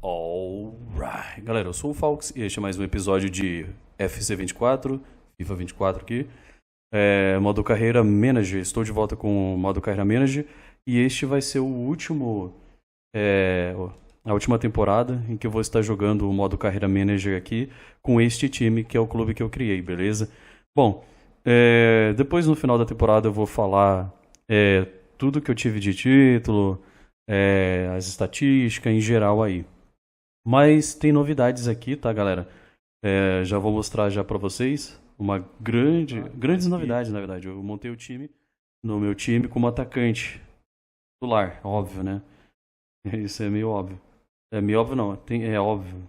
Alright, galera, eu sou o Falks e este é mais um episódio de FC24, FIFA 24 aqui, modo Carreira Manager. Estou de volta com o modo Carreira Manager e este vai ser o último, a última temporada em que eu vou estar jogando o modo Carreira Manager aqui com este time que é o clube que eu criei, beleza? Bom, depois no final da temporada eu vou falar tudo que eu tive de título, as estatísticas em geral aí. Mas tem novidades aqui, tá, galera? Já vou mostrar já pra vocês grandes novidades, na verdade. Eu montei no meu time como atacante titular, óbvio, né? Isso é meio óbvio. É meio óbvio não, é óbvio.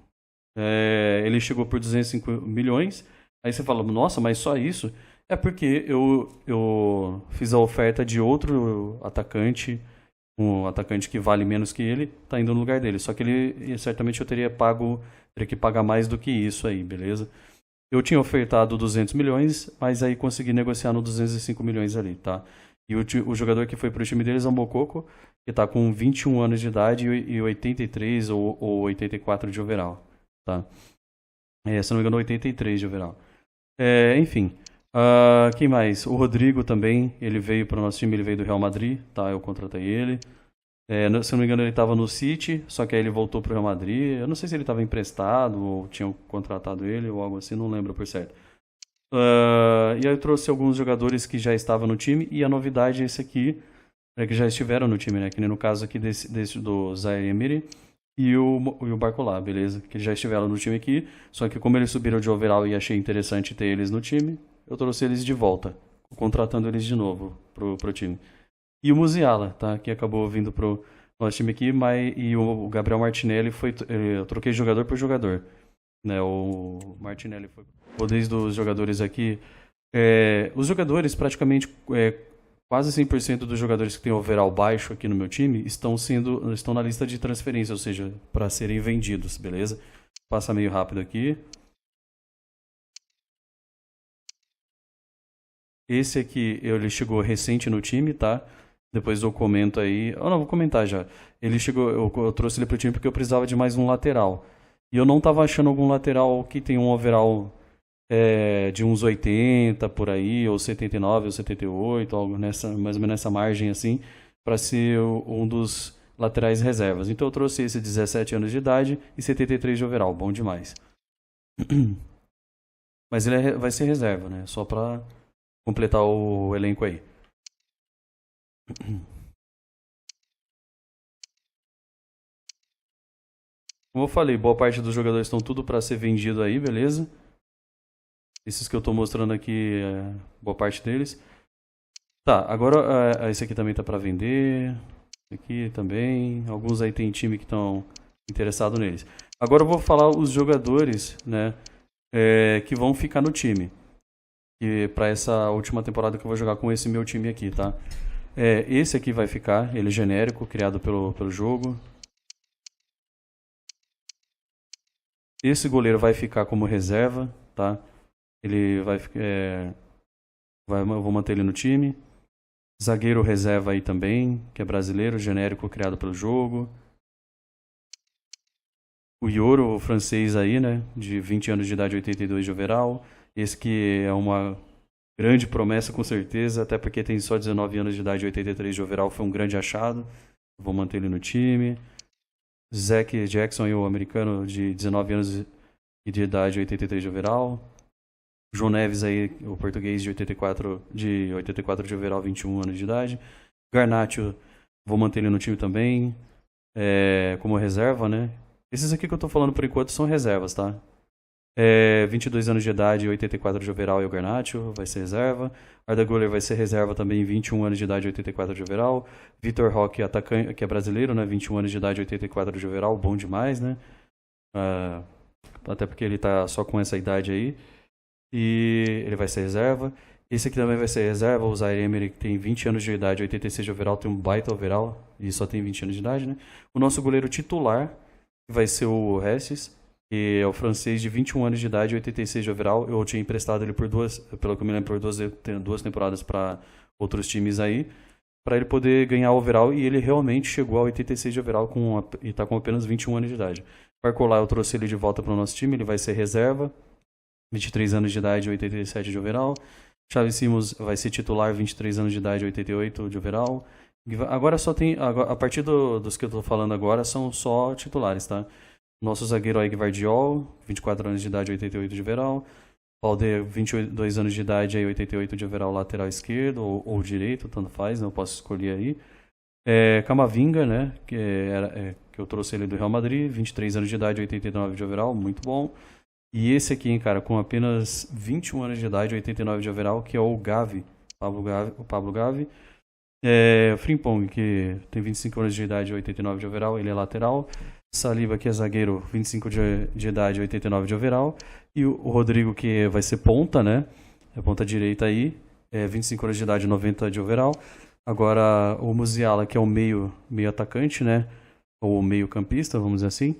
Ele chegou por 205 milhões. Aí você fala, nossa, mas só isso? É porque eu fiz a oferta de outro atacante, um atacante que vale menos que ele, tá indo no lugar dele. Só que ele, certamente eu teria que pagar mais do que isso aí, beleza? Eu tinha ofertado 200 milhões, mas aí consegui negociar no 205 milhões ali, tá? E o jogador que foi pro time deles é o Mococo, que tá com 21 anos de idade e 83 ou 84 de overall, tá? Se não me engano, 83 de overall. Enfim, quem mais? O Rodrigo também, ele veio para o nosso time, ele veio do Real Madrid, tá? Eu contratei ele. Se não me engano, ele estava no City, só que aí ele voltou para o Real Madrid. Eu não sei se ele estava emprestado ou tinham contratado ele ou algo assim, não lembro por certo. E aí eu trouxe alguns jogadores que já estavam no time e a novidade é esse aqui, que já estiveram no time, né? Que nem no caso aqui desse do Zaire Emery e o Barcolá, beleza? Que já estiveram no time aqui, só que como eles subiram de overall e achei interessante ter eles no time, eu trouxe eles de volta, contratando eles de novo pro time. E o Musiala, tá? Que acabou vindo pro nosso time aqui, e o Gabriel Martinelli eu troquei jogador por jogador, né? O Martinelli foi desde os jogadores aqui. Os jogadores, praticamente, quase 100% dos jogadores que têm overall baixo aqui no meu time estão na lista de transferência, ou seja, para serem vendidos, beleza? Passa meio rápido aqui. Esse aqui, ele chegou recente no time, tá? Depois eu comento aí. Não, vou comentar já. Ele chegou, eu trouxe ele pro time porque eu precisava de mais um lateral. E eu não tava achando algum lateral que tem um overall de uns 80 por aí, ou 79, ou 78, algo mais ou menos nessa margem assim, para ser um dos laterais reservas. Então eu trouxe esse 17 anos de idade e 73 de overall, bom demais. Mas ele vai ser reserva, né? Só para completar o elenco aí. Como eu falei, boa parte dos jogadores estão tudo para ser vendido aí, beleza? Esses que eu tô mostrando aqui, boa parte deles. Tá, agora esse aqui também tá para vender. Esse aqui também. Alguns aí tem time que estão interessados neles. Agora eu vou falar os jogadores, né, que vão ficar no time. Para essa última temporada que eu vou jogar com esse meu time aqui, tá? Esse aqui vai ficar, ele é genérico, criado pelo jogo. Esse goleiro vai ficar como reserva, tá? Ele vai ficar. Eu vou manter ele no time. Zagueiro reserva aí também, que é brasileiro, genérico, criado pelo jogo. O Yoro, o francês aí, né? De 20 anos de idade, 82 de overall. Esse que é uma grande promessa, com certeza, até porque tem só 19 anos de idade e 83 de overall, foi um grande achado. Vou manter ele no time. Zach Jackson, o americano, de 19 anos de idade e 83 de overall. João Neves, aí, o português, de 84 de overall, 21 anos de idade. Garnacho, vou manter ele no time também, como reserva, né? Esses aqui que eu tô falando por enquanto são reservas, tá? 22 anos de idade e 84 de overall e o Garnacho vai ser reserva. Arda Güler vai ser reserva também, 21 anos de idade e 84 de overall. Vitor Roque, atacante, que é brasileiro, né? 21 anos de idade e 84 de overall, bom demais, né? Até porque ele tá só com essa idade aí. E ele vai ser reserva. Esse aqui também vai ser reserva, o Zaire Emery, que tem 20 anos de idade, 86 de overall, tem um baita overall e só tem 20 anos de idade, né? O nosso goleiro titular vai ser o Ressis, que é o francês de 21 anos de idade, 86 de overall. Eu tinha emprestado ele pelo que eu me lembro, por duas temporadas para outros times aí, para ele poder ganhar o overall, e ele realmente chegou a 86 de overall e tá com apenas 21 anos de idade. Parkour, eu trouxe ele de volta para o nosso time, ele vai ser reserva, 23 anos de idade, 87 de overall. Xavi Simons vai ser titular, 23 anos de idade, 88 de overall. Agora só tem, a partir dos que eu tô falando agora, são só titulares, tá? Nosso zagueiro aí, Gvardiol, 24 anos de idade, 88 de overall. Balde, 22 anos de idade, 88 de overall, lateral esquerdo ou direito, tanto faz, né? Eu posso escolher aí. Camavinga, né? Que eu trouxe ele do Real Madrid, 23 anos de idade, 89 de overall, muito bom. E esse aqui, hein, cara, com apenas 21 anos de idade, 89 de overall, que é o Gavi, o Pablo Gavi. Frimpong, que tem 25 anos de idade, 89 de overall, ele é lateral. Saliba, que é zagueiro, 25 de idade, 89 de overall. E o Rodrigo, que vai ser ponta, né? É ponta direita aí, 25 anos de idade, 90 de overall. Agora o Musiala, que é o meio atacante, né? Ou meio campista, vamos dizer assim.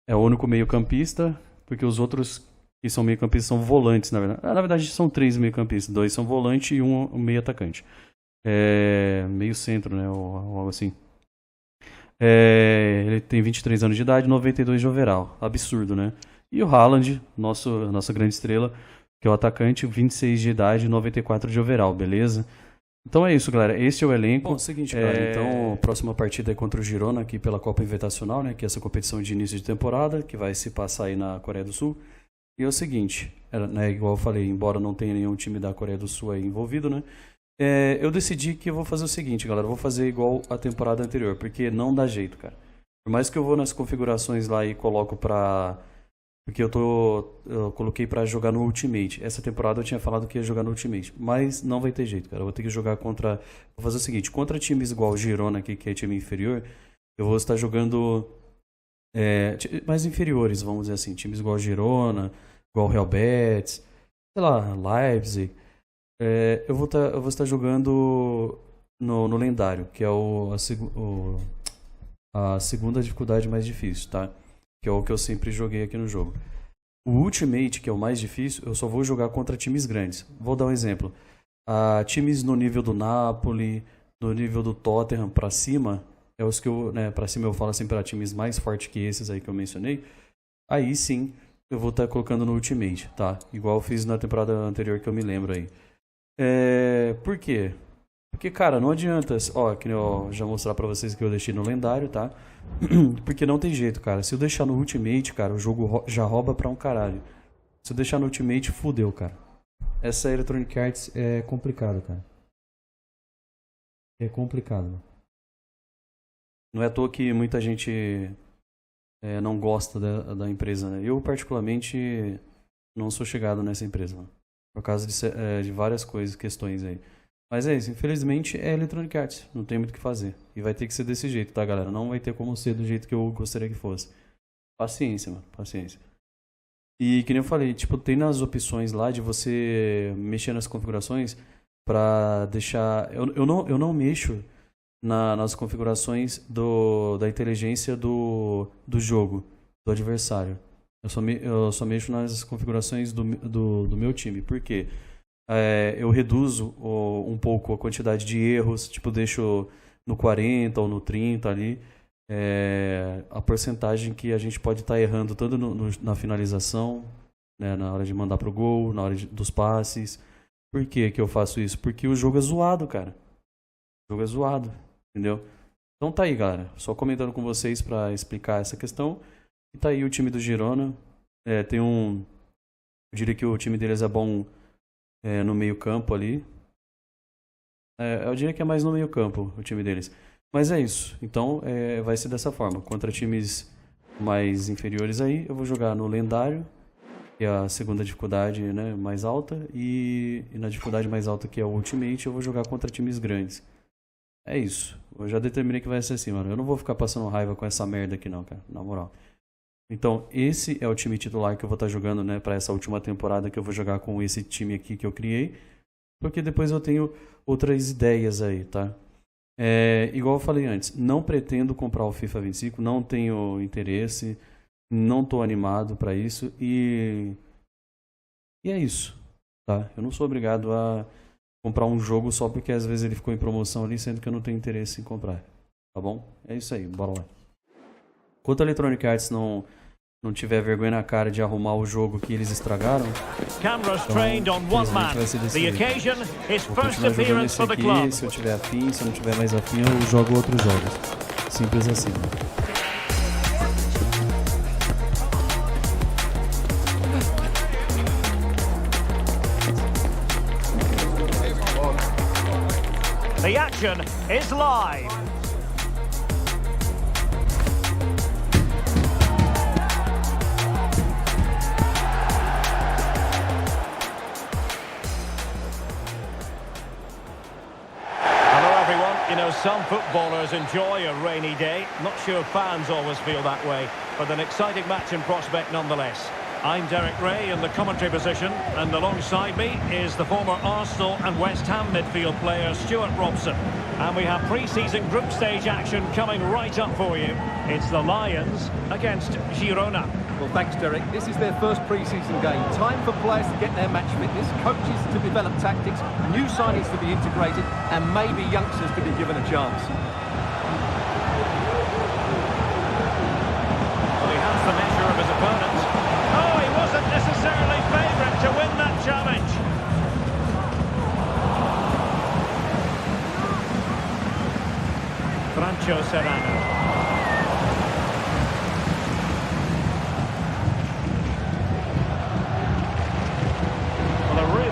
É o único meio campista, porque os outros que são meio campistas são volantes, na verdade. Na verdade são 3 meio campistas, 2 são volante e um meio atacante. Meio centro, né? Ou algo assim. Ele tem 23 anos de idade, 92 de overall. Absurdo, né? E o Haaland, nossa grande estrela, que é o atacante, 26 de idade, 94 de overall, beleza? Então é isso, galera. Esse é o elenco. Bom, seguinte, galera. Então, a próxima partida é contra o Girona, aqui pela Copa Invitacional, né? Que é essa competição de início de temporada, que vai se passar aí na Coreia do Sul. E é o seguinte, né, igual eu falei, embora não tenha nenhum time da Coreia do Sul aí envolvido, né? Eu decidi que eu vou fazer o seguinte, galera. Eu vou fazer igual a temporada anterior, porque não dá jeito, cara. Por mais que eu vou nas configurações lá e coloco pra... Porque eu coloquei pra jogar no Ultimate. Essa temporada eu tinha falado que ia jogar no Ultimate. Mas não vai ter jeito, cara. Eu vou ter que jogar contra... Vou fazer o seguinte. Contra times igual o Girona aqui, que é time inferior, eu vou estar jogando... mais inferiores, vamos dizer assim. Times igual o Girona, igual o Real Betis, sei lá, Leipzig. Eu vou estar jogando no lendário, que é a segunda dificuldade mais difícil, tá? Que é o que eu sempre joguei aqui no jogo. O Ultimate, que é o mais difícil, eu só vou jogar contra times grandes. Vou dar um exemplo. Times no nível do Napoli, no nível do Tottenham pra cima, é os que eu, né, pra cima eu falo assim para times mais fortes que esses aí que eu mencionei. Aí sim, eu vou estar colocando no Ultimate, tá? Igual eu fiz na temporada anterior que eu me lembro aí. Por quê? Porque, cara, não adianta, que eu já mostrar pra vocês que eu deixei no lendário, tá? Porque não tem jeito, cara. Se eu deixar no Ultimate, cara, o jogo já rouba pra um caralho. Se eu deixar no Ultimate, fudeu, cara. Essa Electronic Arts é complicado, cara. É complicado. Não é à toa que muita gente não gosta da empresa, né? Eu, particularmente, não sou chegado nessa empresa, mano. Por causa de várias coisas, questões aí. Mas é isso, infelizmente é Electronic Arts, não tem muito o que fazer. E vai ter que ser desse jeito, tá, galera? Não vai ter como ser do jeito que eu gostaria que fosse. Paciência, mano, paciência. E que nem eu falei, tipo, tem nas opções lá de você mexer nas configurações pra deixar... Eu não mexo nas configurações da inteligência do jogo, do adversário. Eu só mexo nas configurações do meu time. Por quê? Eu reduzo um pouco a quantidade de erros, tipo, deixo no 40 ou no 30 ali, a porcentagem que a gente pode estar errando tanto na finalização, né, na hora de mandar pro gol, na hora dos passes. Por que que eu faço isso? Porque o jogo é zoado, cara. O jogo é zoado, entendeu? Então tá aí, galera. Só comentando com vocês pra explicar essa questão. E tá aí o time do Girona. Eu diria que o time deles é bom no meio campo ali. Eu diria que é mais no meio campo o time deles. Mas é isso. Então vai ser dessa forma. Contra times mais inferiores aí, eu vou jogar no lendário, que é a segunda dificuldade, né, mais alta. E na dificuldade mais alta, que é o Ultimate, eu vou jogar contra times grandes. É isso. Eu já determinei que vai ser assim, mano. Eu não vou ficar passando raiva com essa merda aqui não, cara. Na moral. Então, esse é o time titular que eu vou estar jogando, né, para essa última temporada, que eu vou jogar com esse time aqui que eu criei. Porque depois eu tenho outras ideias aí, tá? Igual eu falei antes, não pretendo comprar o FIFA 25, não tenho interesse, não tô animado para isso e é isso, tá? Eu não sou obrigado a comprar um jogo só porque às vezes ele ficou em promoção ali, sendo que eu não tenho interesse em comprar. Tá bom? É isso aí, bora lá. Enquanto a Electronic Arts não tiver vergonha na cara de arrumar o jogo que eles estragaram, então, infelizmente vai ser desse jeito. Vou continuar jogando esse aqui, se eu tiver afim, se eu não tiver mais afim, eu jogo outros jogos. Simples assim. The action is live. You know, some footballers enjoy a rainy day. Not sure fans always feel that way, but an exciting match in prospect nonetheless. I'm Derek Ray in the commentary position, and alongside me is the former Arsenal and West Ham midfield player Stuart Robson. And we have pre-season group stage action coming right up for you. It's the Lions against Girona. Well, thanks, Derek. This is their first pre-season game. Time for players to get their match fitness, coaches to develop tactics, new signings to be integrated, and maybe youngsters to be given a chance. Well, he has the measure of his opponent. Oh, he wasn't necessarily favourite to win that challenge. Francho Serrano.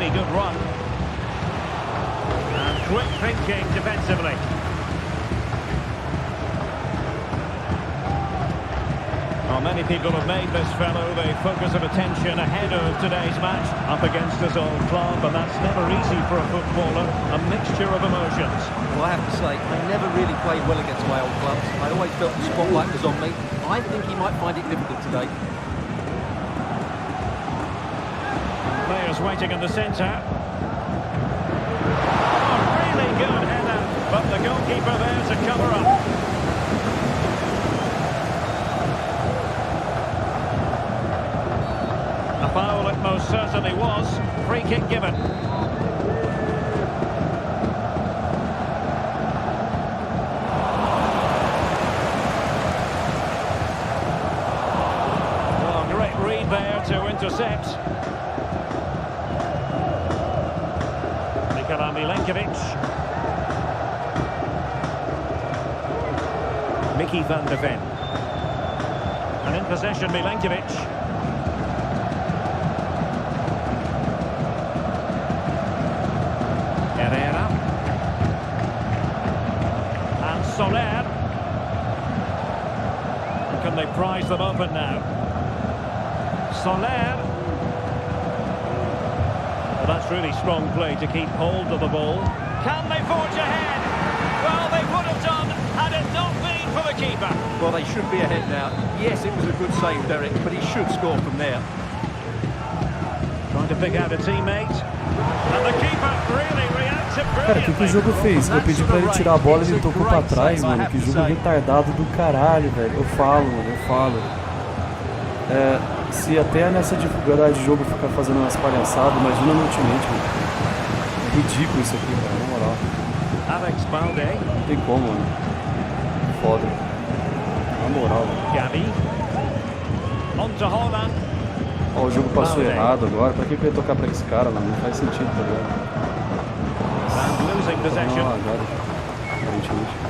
Good run and quick thinking defensively. Well, many people have made this fellow the focus of attention ahead of today's match, up against his old club, and that's never easy for a footballer, a mixture of emotions. Well, I have to say, I never really played well against my old clubs. I always felt the spotlight was on me. I think he might find it difficult today. Players waiting in the centre. Oh, really good header, but the goalkeeper there to cover up. A foul it most certainly was. Free kick given. Oh, great read there to intercept. Milenkovic. Mickey van der Ven. And in possession, Milenkovic. Herrera. And Soler. Can they prize them open now? Soler. That's really strong play to keep hold of the ball. Can they forge ahead? Well, they would have done had it not been for the keeper. Well, they should be ahead now. Yes, it was a good save, Derek, but he should score from there. Trying to pick out a teammate. And the keeper really reacted Cara, o que o jogo fez? Eu pedi pra ele tirar a bola e ele tocou pra trás, mano. Que jogo retardado do caralho, velho. Eu falo. Se até nessa dificuldade de jogo ficar fazendo umas palhaçadas, imagina no Ultimate, mano. É ridículo isso aqui, cara, na moral. Alex Balde. Não tem como, mano. Foda. Na moral, mano. Gabi. On to Haaland. Ó, o jogo passou errado agora. Pra que eu ia tocar pra esse cara, mano? Não faz sentido, tá ligado? And losing possession. Não, agora. Aparentemente.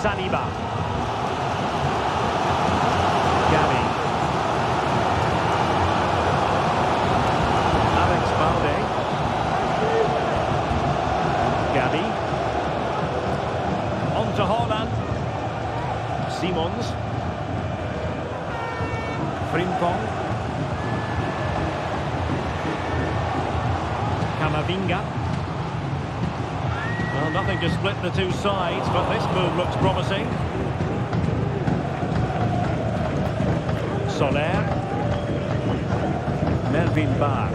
Saliba. Gabi. Alex Balde. Gabi. On to Haaland. Simons. Frimpong. Camavinga. Well, nothing to split the two sides, but this move looks promising. Soler. Melvin Barr.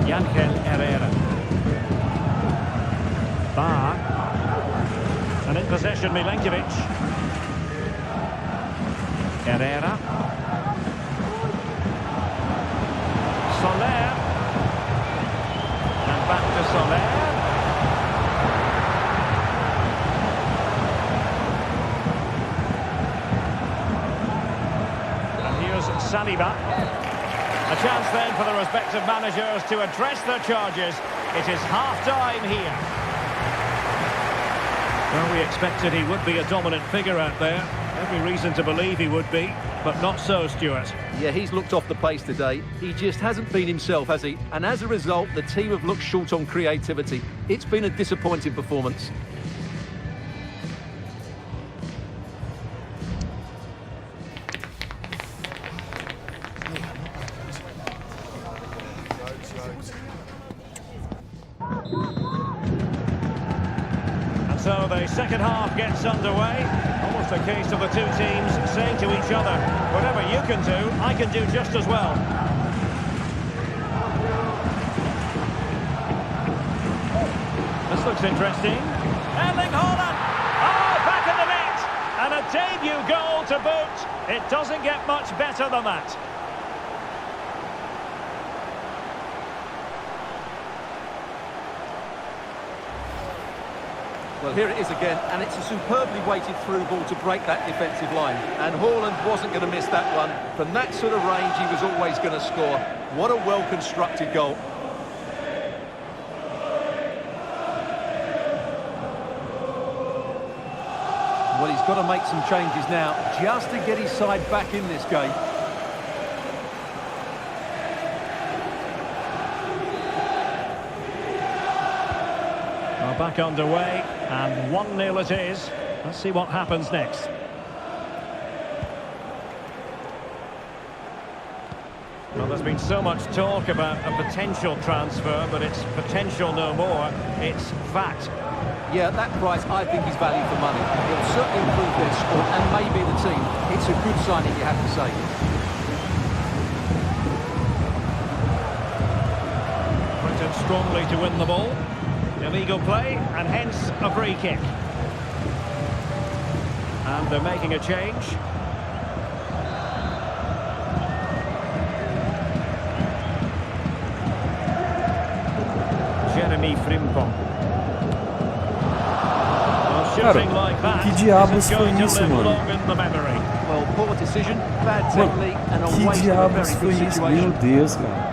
Yangel Herrera. possession, Milenkovic. Herrera. Soler. And back to Soler. And here's Saliba. A chance then for the respective managers to address their charges. It is half-time here. Well, we expected he would be a dominant figure out there. Every reason to believe he would be, but not so, Stuart. Yeah, he's looked off the pace today. He just hasn't been himself, has he? And as a result, the team have looked short on creativity. It's been a disappointing performance. So the second half gets underway. Almost a case of the two teams saying to each other, whatever you can do, I can do just as well. This looks interesting. Erling Haaland! Oh, back in the net! And a debut goal to boot. It doesn't get much better than that. Well, here it is again, and it's a superbly weighted through ball to break that defensive line. And Haaland wasn't going to miss that one. From that sort of range, he was always going to score. What a well-constructed goal. Well, he's got to make some changes now, just to get his side back in this game. Well, back underway, and 1-0 it is. Let's see what happens next. Well, there's been so much talk about a potential transfer, but it's potential no more. It's fact. Yeah, at that price, I think he's value for money. He'll certainly improve their score and maybe the team. It's a good signing, you have to say. Printed strongly to win the ball. Illegal play, and hence a free kick. And they're making a change. Jeremy Frimpong. Shooting like that. Que diabos foi going to isso, live mano? long in the memory. Well, poor decision, bad technique, and a Que waste of a diabos very foi good isso? Meu situation. Deus, cara.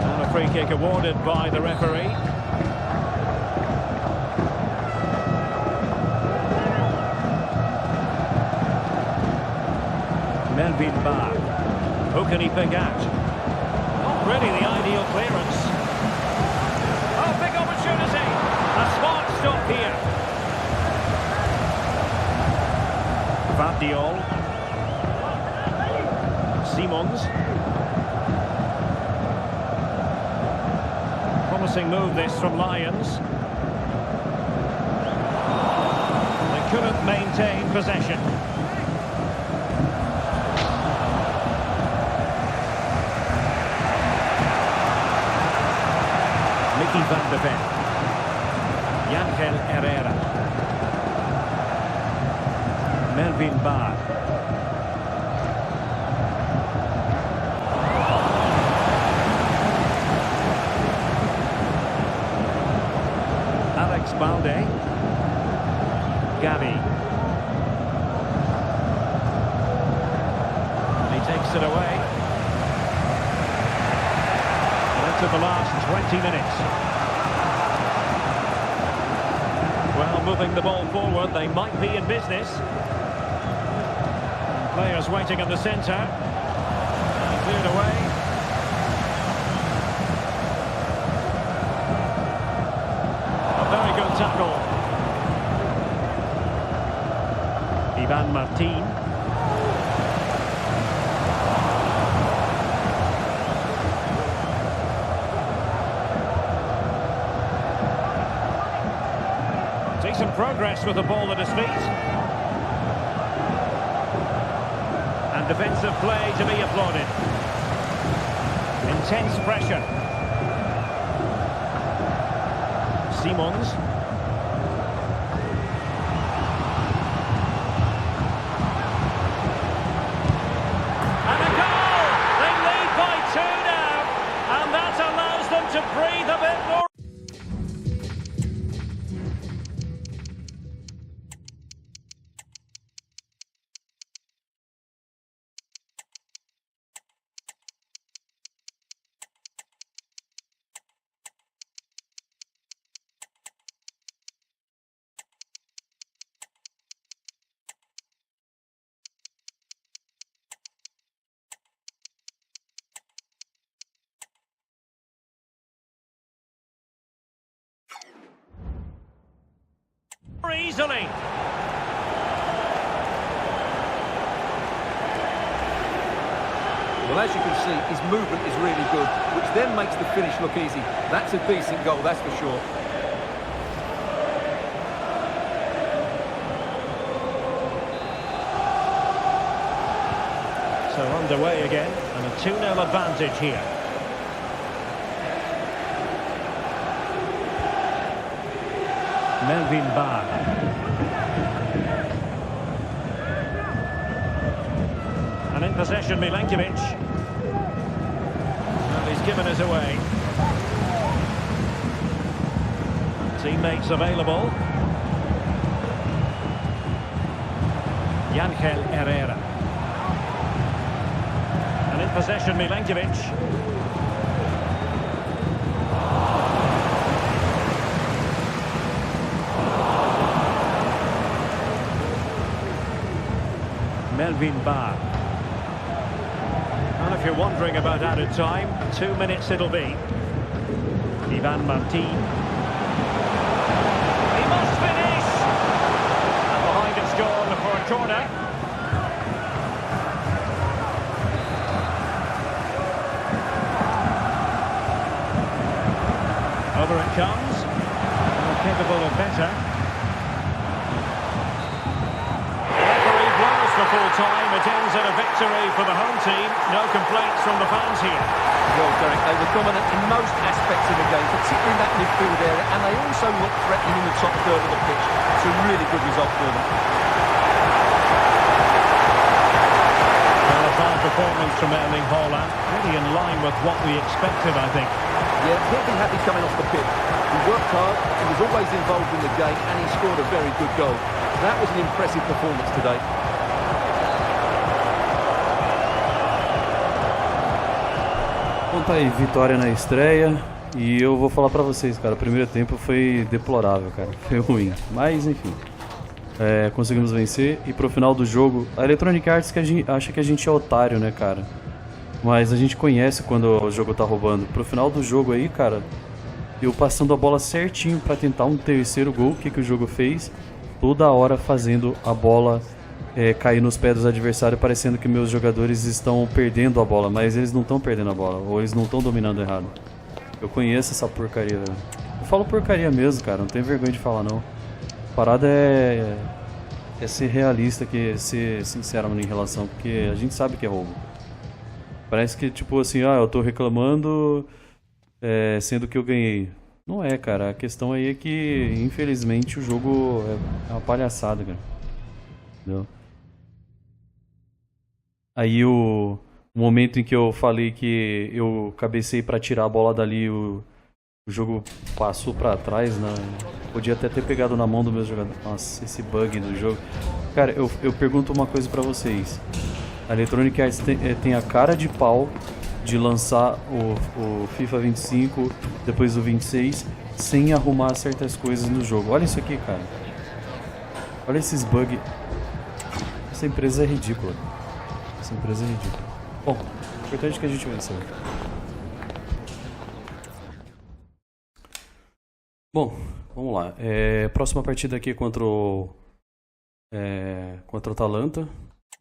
And a free kick awarded by the referee. Melvin Barr. Who can he pick out? Not really the ideal clearance. Oh, big opportunity. A smart stop here. Vardiol. Simons. Promising move this from Lions. They couldn't maintain possession. Van de Ven. Ángel Herrera. Melvin Barr. Alex Balde. Gavi. He takes it away. Into the last 20 minutes. Well, moving the ball forward, they might be in business. Players waiting in the centre. And cleared away. A very good tackle. Ivan Martin. Some progress with the ball at his feet. And defensive play to be applauded. Intense pressure. Simons. And a goal! They lead by 2 now. And that allows them to breathe a bit more. Easily. Well, as you can see, his movement is really good, which then makes the finish look easy. That's a decent goal, that's for sure. So underway again, and a 2-0 advantage here. Melvin Barr. And in possession, Milenkovic. And he's given us away. Teammates available. Ángel Herrera. And in possession, Milenkovic. Melvin Barr. And if you're wondering about added time, 2 minutes it'll be. Ivan Martin. He must finish! And behind it's gone for a corner. Over it comes. They're capable of better. For full time, it ends in a victory for the home team. No complaints from the fans here. Well, Derek, they were dominant in most aspects of the game, particularly in that midfield area, and they also looked threatening in the top third of the pitch. It's a really good result for them. Well, a fine performance from Erling Haaland, really in line with what we expected, I think. Yeah, he'll be happy coming off the pitch. He worked hard, he was always involved in the game, and he scored a very good goal. That was an impressive performance today. Então tá aí, vitória na estreia. E eu vou falar pra vocês, cara, o primeiro tempo foi deplorável, cara. Foi ruim, mas enfim. Conseguimos vencer. E pro final do jogo, a Electronic Arts que a gente acha que a gente é otário, né, cara? Mas a gente conhece quando o jogo tá roubando. Pro final do jogo aí, cara, eu passando a bola certinho pra tentar um terceiro gol. O que que o jogo fez? Toda hora fazendo a bola cair nos pés dos adversários, parecendo que meus jogadores estão perdendo a bola, mas eles não estão perdendo a bola, ou eles não estão dominando errado. Eu conheço essa porcaria, velho. Eu falo porcaria mesmo, cara, não tenho vergonha de falar não. A parada é ser realista, ser sincero em relação, porque a gente sabe que é roubo. Parece que tipo assim, eu tô reclamando sendo que eu ganhei. Não é, cara, a questão aí é que infelizmente o jogo é uma palhaçada, cara. Entendeu? Aí o momento em que eu falei que eu cabecei pra tirar a bola dali, o jogo passou pra trás, né? Podia até ter pegado na mão do meu jogador. Nossa, esse bug do jogo. Cara, eu pergunto uma coisa pra vocês. A Electronic Arts tem a cara de pau de lançar o FIFA 25, depois o 26, sem arrumar certas coisas no jogo. Olha isso aqui, cara. Olha esses bugs. Essa empresa é ridícula. Essa empresa é ridícula. Bom, o importante é que a gente venceu. Bom, vamos lá. Próxima partida aqui contra o Atalanta.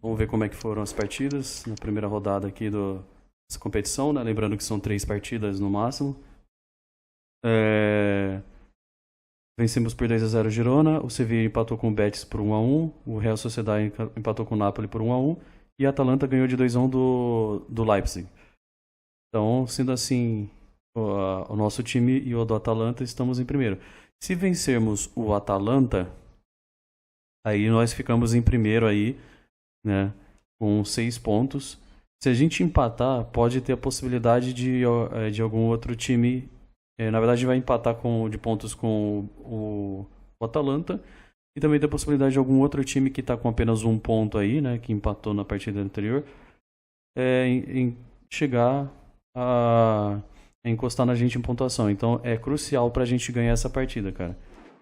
Vamos ver como é que foram as partidas na primeira rodada aqui dessa competição, né? Lembrando que são 3 partidas no máximo. Vencemos por 2-0 o Girona, o Sevilla empatou com o Betis por 1-1, o Real Sociedad empatou com o Napoli por 1-1 e a Atalanta ganhou de 2-1 do Leipzig. Então, sendo assim, o nosso time e o do Atalanta estamos em primeiro. Se vencermos o Atalanta, aí nós ficamos em primeiro aí, né, com 6 pontos. Se a gente empatar, pode ter a possibilidade de algum outro time... na verdade, vai empatar de pontos com o Atalanta. E também tem a possibilidade de algum outro time que está com apenas 1 ponto aí, né, que empatou na partida anterior, em chegar a encostar na gente em pontuação. Então é crucial pra gente ganhar essa partida, cara.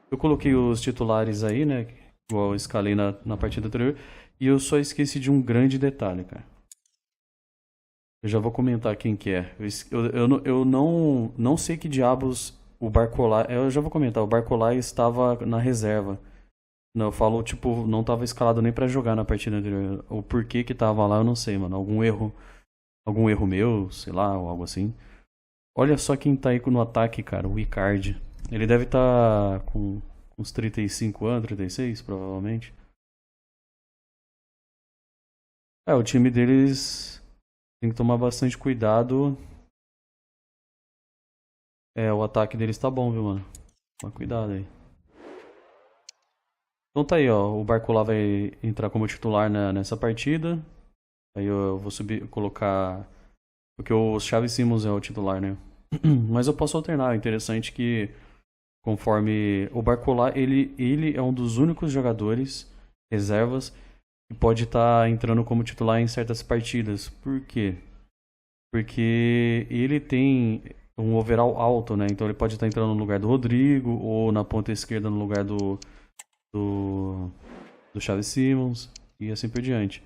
Eu coloquei os titulares aí, né, igual eu escalei na partida anterior, e eu só esqueci de um grande detalhe, cara. Eu já vou comentar quem que é. Eu não sei que diabos o Barcola... Eu já vou comentar, o Barcola estava na reserva. Não, eu falo, tipo, não estava escalado nem pra jogar na partida anterior. O porquê que tava lá, eu não sei, mano. Algum erro meu, sei lá, ou algo assim. Olha só quem tá aí no ataque, cara, o Icardi. Ele deve estar com uns 35 anos, 36, provavelmente. O time deles tem que tomar bastante cuidado. O ataque deles tá bom, viu, mano? Toma cuidado aí. Então tá aí, ó. O Barcola vai entrar como titular nessa partida. Aí eu vou colocar... Porque o Xavi Simons é o titular, né? Mas eu posso alternar. É interessante que, conforme o Barcola, ele é um dos únicos jogadores reservas que pode estar entrando como titular em certas partidas. Por quê? Porque ele tem um overall alto, né? Então ele pode estar entrando no lugar do Rodrigo ou na ponta esquerda no lugar do Xavi Simons e assim por diante.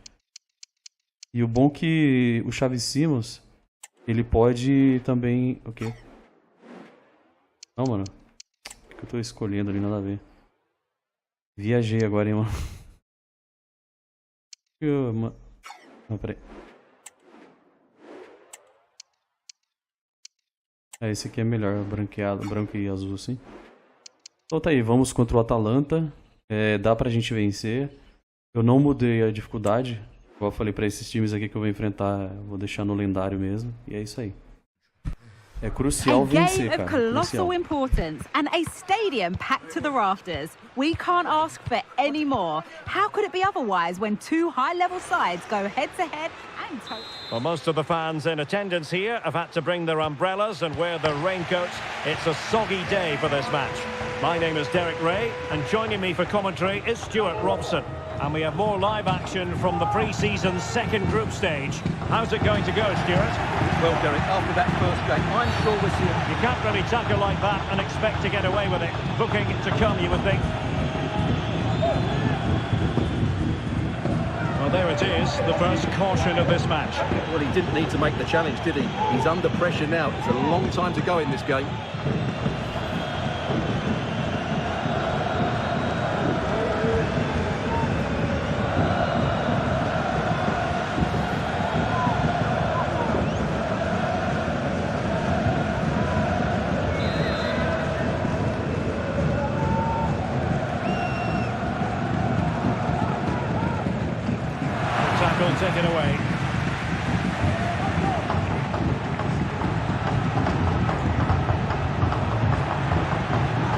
E o bom é que o Xavi Simons, ele pode também... O quê? Não, mano. O que eu tô escolhendo ali, nada a ver. Viajei agora, hein, mano. Não, peraí. Esse aqui é melhor, branqueado, branco e azul, assim. Então tá aí, vamos contra o Atalanta. Dá pra gente vencer. Eu não mudei a dificuldade. Igual eu falei pra esses times aqui que eu vou enfrentar, vou deixar no lendário mesmo. E é isso aí. É crucial vencer, cara. A game of colossal importance and a stadium packed to the rafters. We can't ask for any more. How could it be otherwise when two high-level sides go head-to-head and toe? Well, most of the fans in attendance here have had to bring their umbrellas and wear their raincoats. It's a soggy day for this match. My name is Derek Ray, and joining me for commentary is Stuart Robson. And we have more live action from the pre-season second group stage. How's it going to go, Stuart? Well, Derek, after that first game, I'm sure we're seeing... You can't really tackle like that and expect to get away with it. Booking to come, you would think. Well, there it is, the first caution of this match. Well, he didn't need to make the challenge, did he? He's under pressure now. It's a long time to go in this game. Take it away.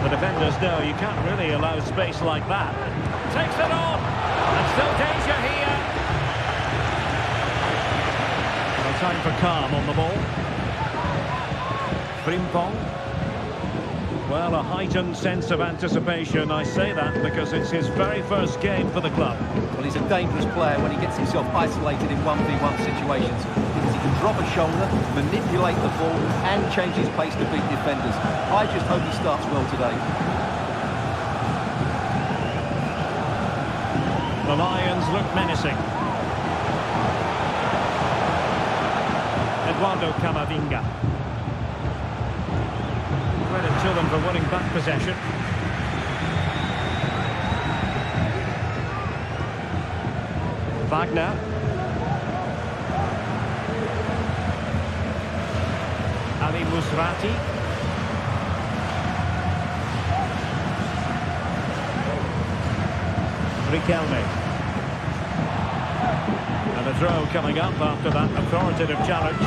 The defenders know you can't really allow space like that. Takes it on, and still danger here. No time for calm on the ball. Frimpong. Well, a heightened sense of anticipation. I say that because it's his very first game for the club. Well, he's a dangerous player when he gets himself isolated in 1v1 situations, because he can drop a shoulder, manipulate the ball and change his pace to beat defenders. I just hope he starts well today. The Lions look menacing. Eduardo Camavinga. Credit to them for winning back possession. Wagner. Ali Musrati. Riquelme. And The throw coming up after that authoritative challenge.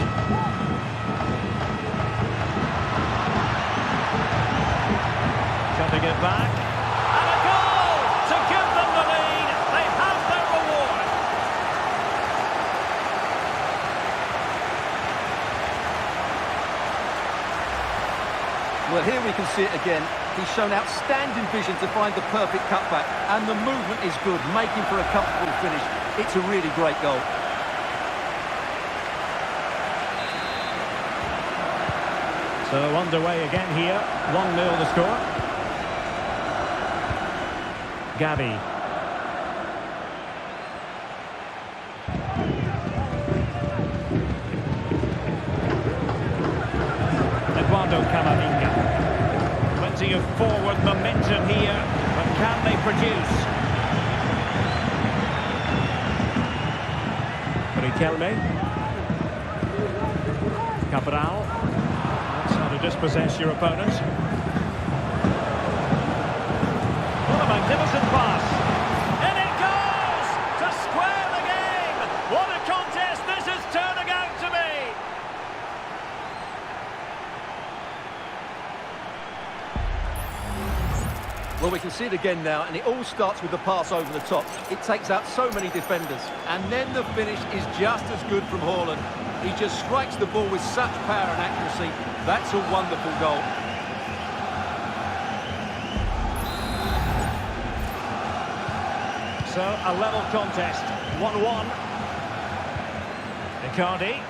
Cutting it back. And a goal to give them the lead. They have their reward. Well, here we can see it again. He's shown outstanding vision to find the perfect cutback, and the movement is good, making for a comfortable finish. It's a really great goal. So underway again here. 1-0 the score. Gavi. Eduardo Camavinga. Plenty of forward momentum here, but can they produce? Riquelme. Cabral. That's how to dispossess your opponent. What a magnificent pass. And it goes to square the game. What a contest this is turning out to be. Well, we can see it again now, and it all starts with the pass over the top. It takes out so many defenders, and then the finish is just as good from Haaland. He just strikes the ball with such power and accuracy. That's a wonderful goal. So, a level contest, 1-1. Icardi.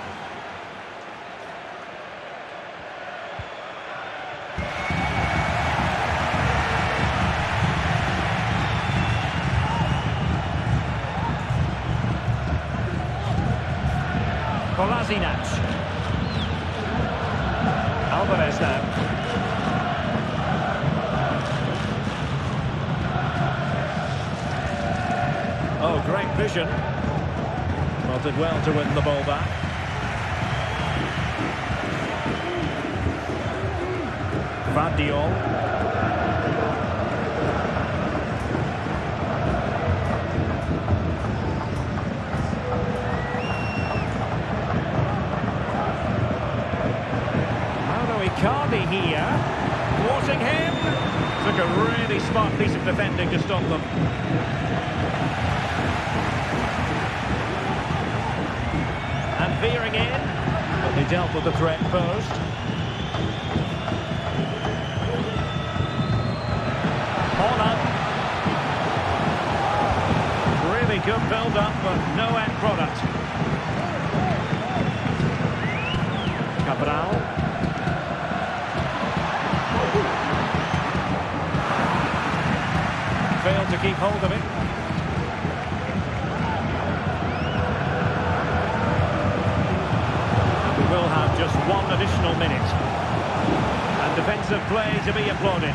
Kolasinac. Alvarez now. Oh, great vision. Well, did well to win the ball back. Vardiol. Icardi here, thwarting him. Took a really smart piece of defending to stop them. And veering in, but they dealt with the threat posed. Haaland. Really good build-up, but no end product. Cabral. Failed to keep hold of it. And we will have just one additional minute. And defensive play to be applauded.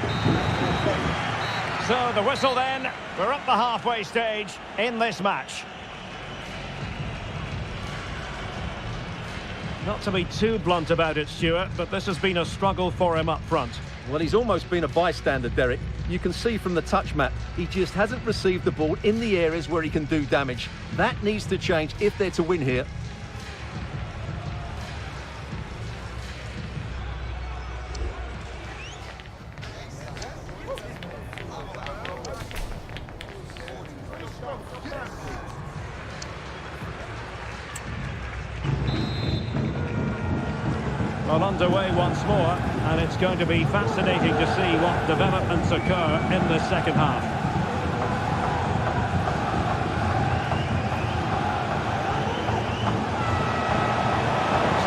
So the whistle then. We're up the halfway stage in this match. Not to be too blunt about it, Stuart, but this has been a struggle for him up front. Well, he's almost been a bystander, Derek. You can see from the touch map, he just hasn't received the ball in the areas where he can do damage. That needs to change if they're to win here. Well, underway once more, and it's going to be fascinating to see what developments occur in the second half.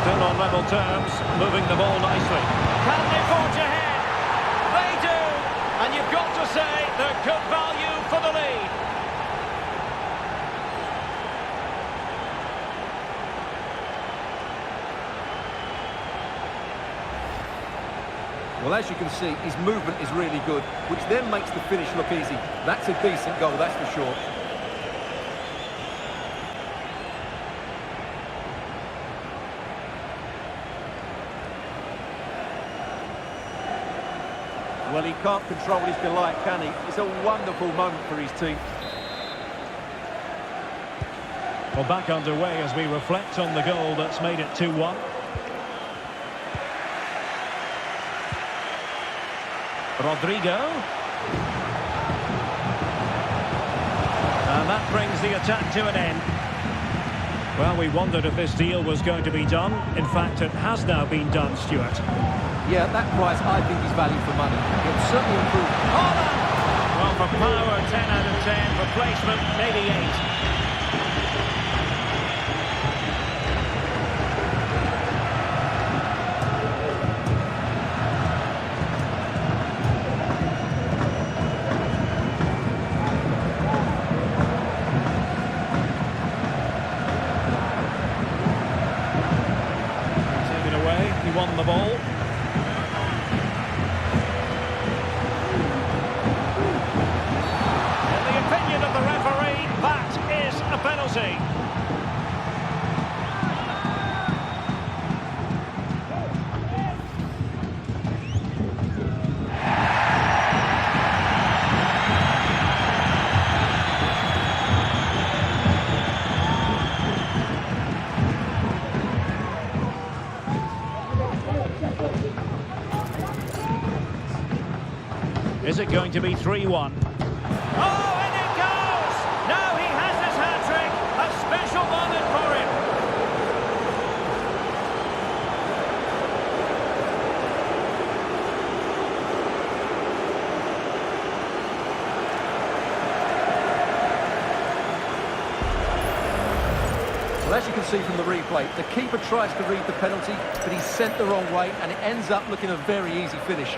Still on level terms, moving the ball nicely. Can they forge ahead? They do, and you've got to say they're good value for the lead. Well, as you can see, his movement is really good, which then makes the finish look easy. That's a decent goal, that's for sure. Well, he can't control his delight, can he? It's a wonderful moment for his team. Well, back underway as we reflect on the goal that's made it 2-1. Rodrigo. And that brings the attack to an end. Well, we wondered if this deal was going to be done. In fact, it has now been done, Stuart. Yeah, that price I think is value for money. It'll certainly improve. Haaland! Well, for power, 10 out of 10. For placement, maybe 8. He won the ball. In the opinion of the referee, that is a penalty. Is it going to be 3-1? Oh, and it goes! Now he has his hat-trick! A special moment for him! Well, as you can see from the replay, the keeper tries to read the penalty, but he's sent the wrong way, and it ends up looking a very easy finish.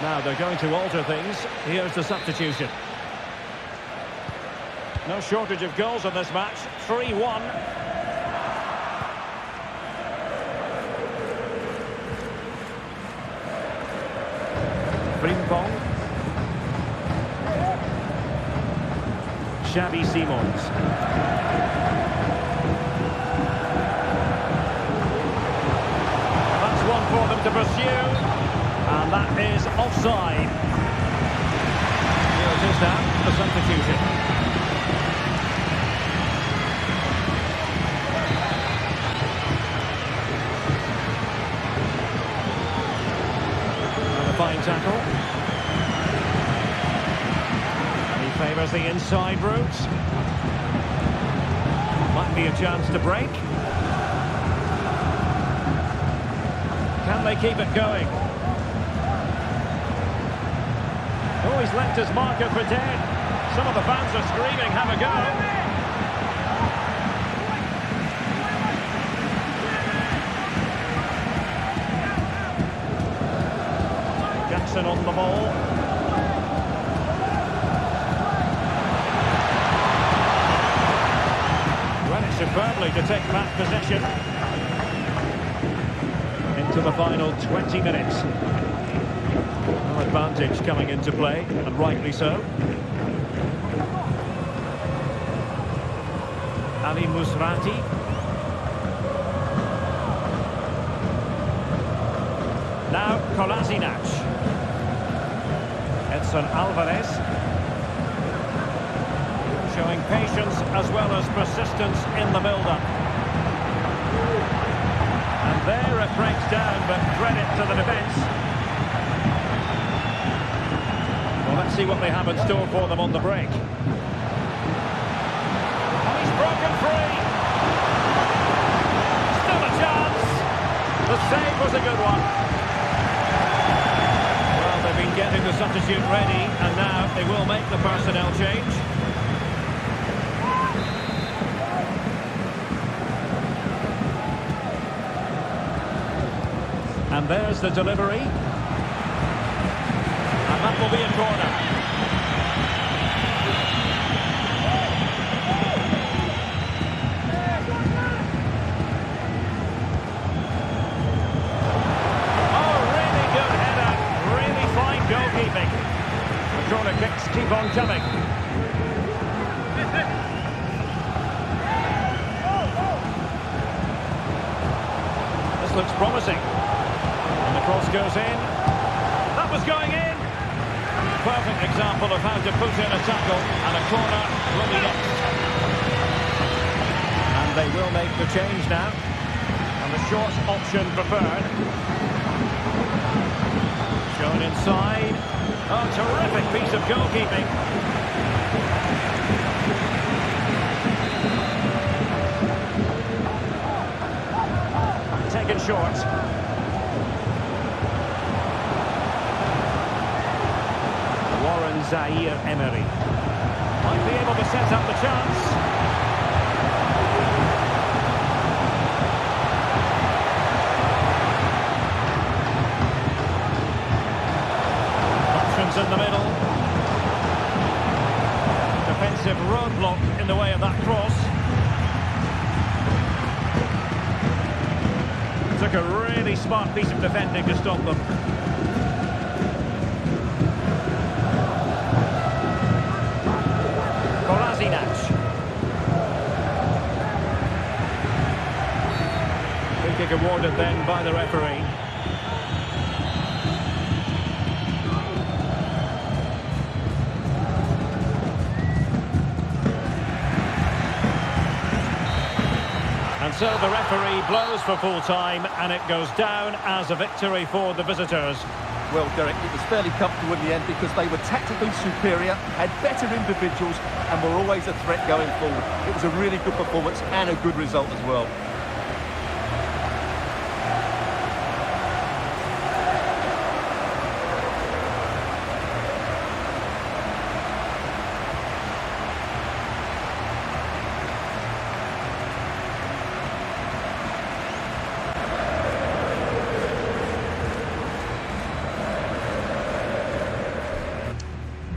Now they're going to alter things. Here's the substitution. No shortage of goals in this match. 3-1. Frimpong. Xavi Simons. That's one for them to pursue. And that is offside. Here it is now, the substitution. And a fine tackle. And he favours the inside route. Might be a chance to break. Can they keep it going? Oh, he's left his marker for dead. Some of the fans are screaming, have a go. Jackson on the ball. Ran it superbly to take back possession. Into the final 20 minutes. Advantage coming into play, and rightly so. Ali Musrati. Now Kolasinac. Edson Alvarez. Showing patience as well as persistence in the build-up. And there it breaks down, but credit to the defence. Well, let's see what they have in store for them on the break. And he's broken free. Still a chance. The save was a good one. Well, they've been getting the substitute ready, and now they will make the personnel change. And there's the delivery. And that will be a corner. Oh, really good header. Really fine goalkeeping. The corner kicks keep on coming. This looks promising. The cross goes in. That was going in. Perfect example of how to put in a tackle, and a corner will be next. And they will make the change now. And the short option preferred. Shown inside. Oh, terrific piece of goalkeeping. Taken short. Zaire Emery might be able to set up the chance. Options in the middle. Defensive roadblock in the way of that cross. Took a really smart piece of defending to stop them. Free kick awarded then by the referee. And so the referee blows for full time, and it goes down as a victory for the visitors. Well, Derek, it was fairly comfortable in the end because they were tactically superior, had better individuals, and were always a threat going forward. It was a really good performance and a good result as well.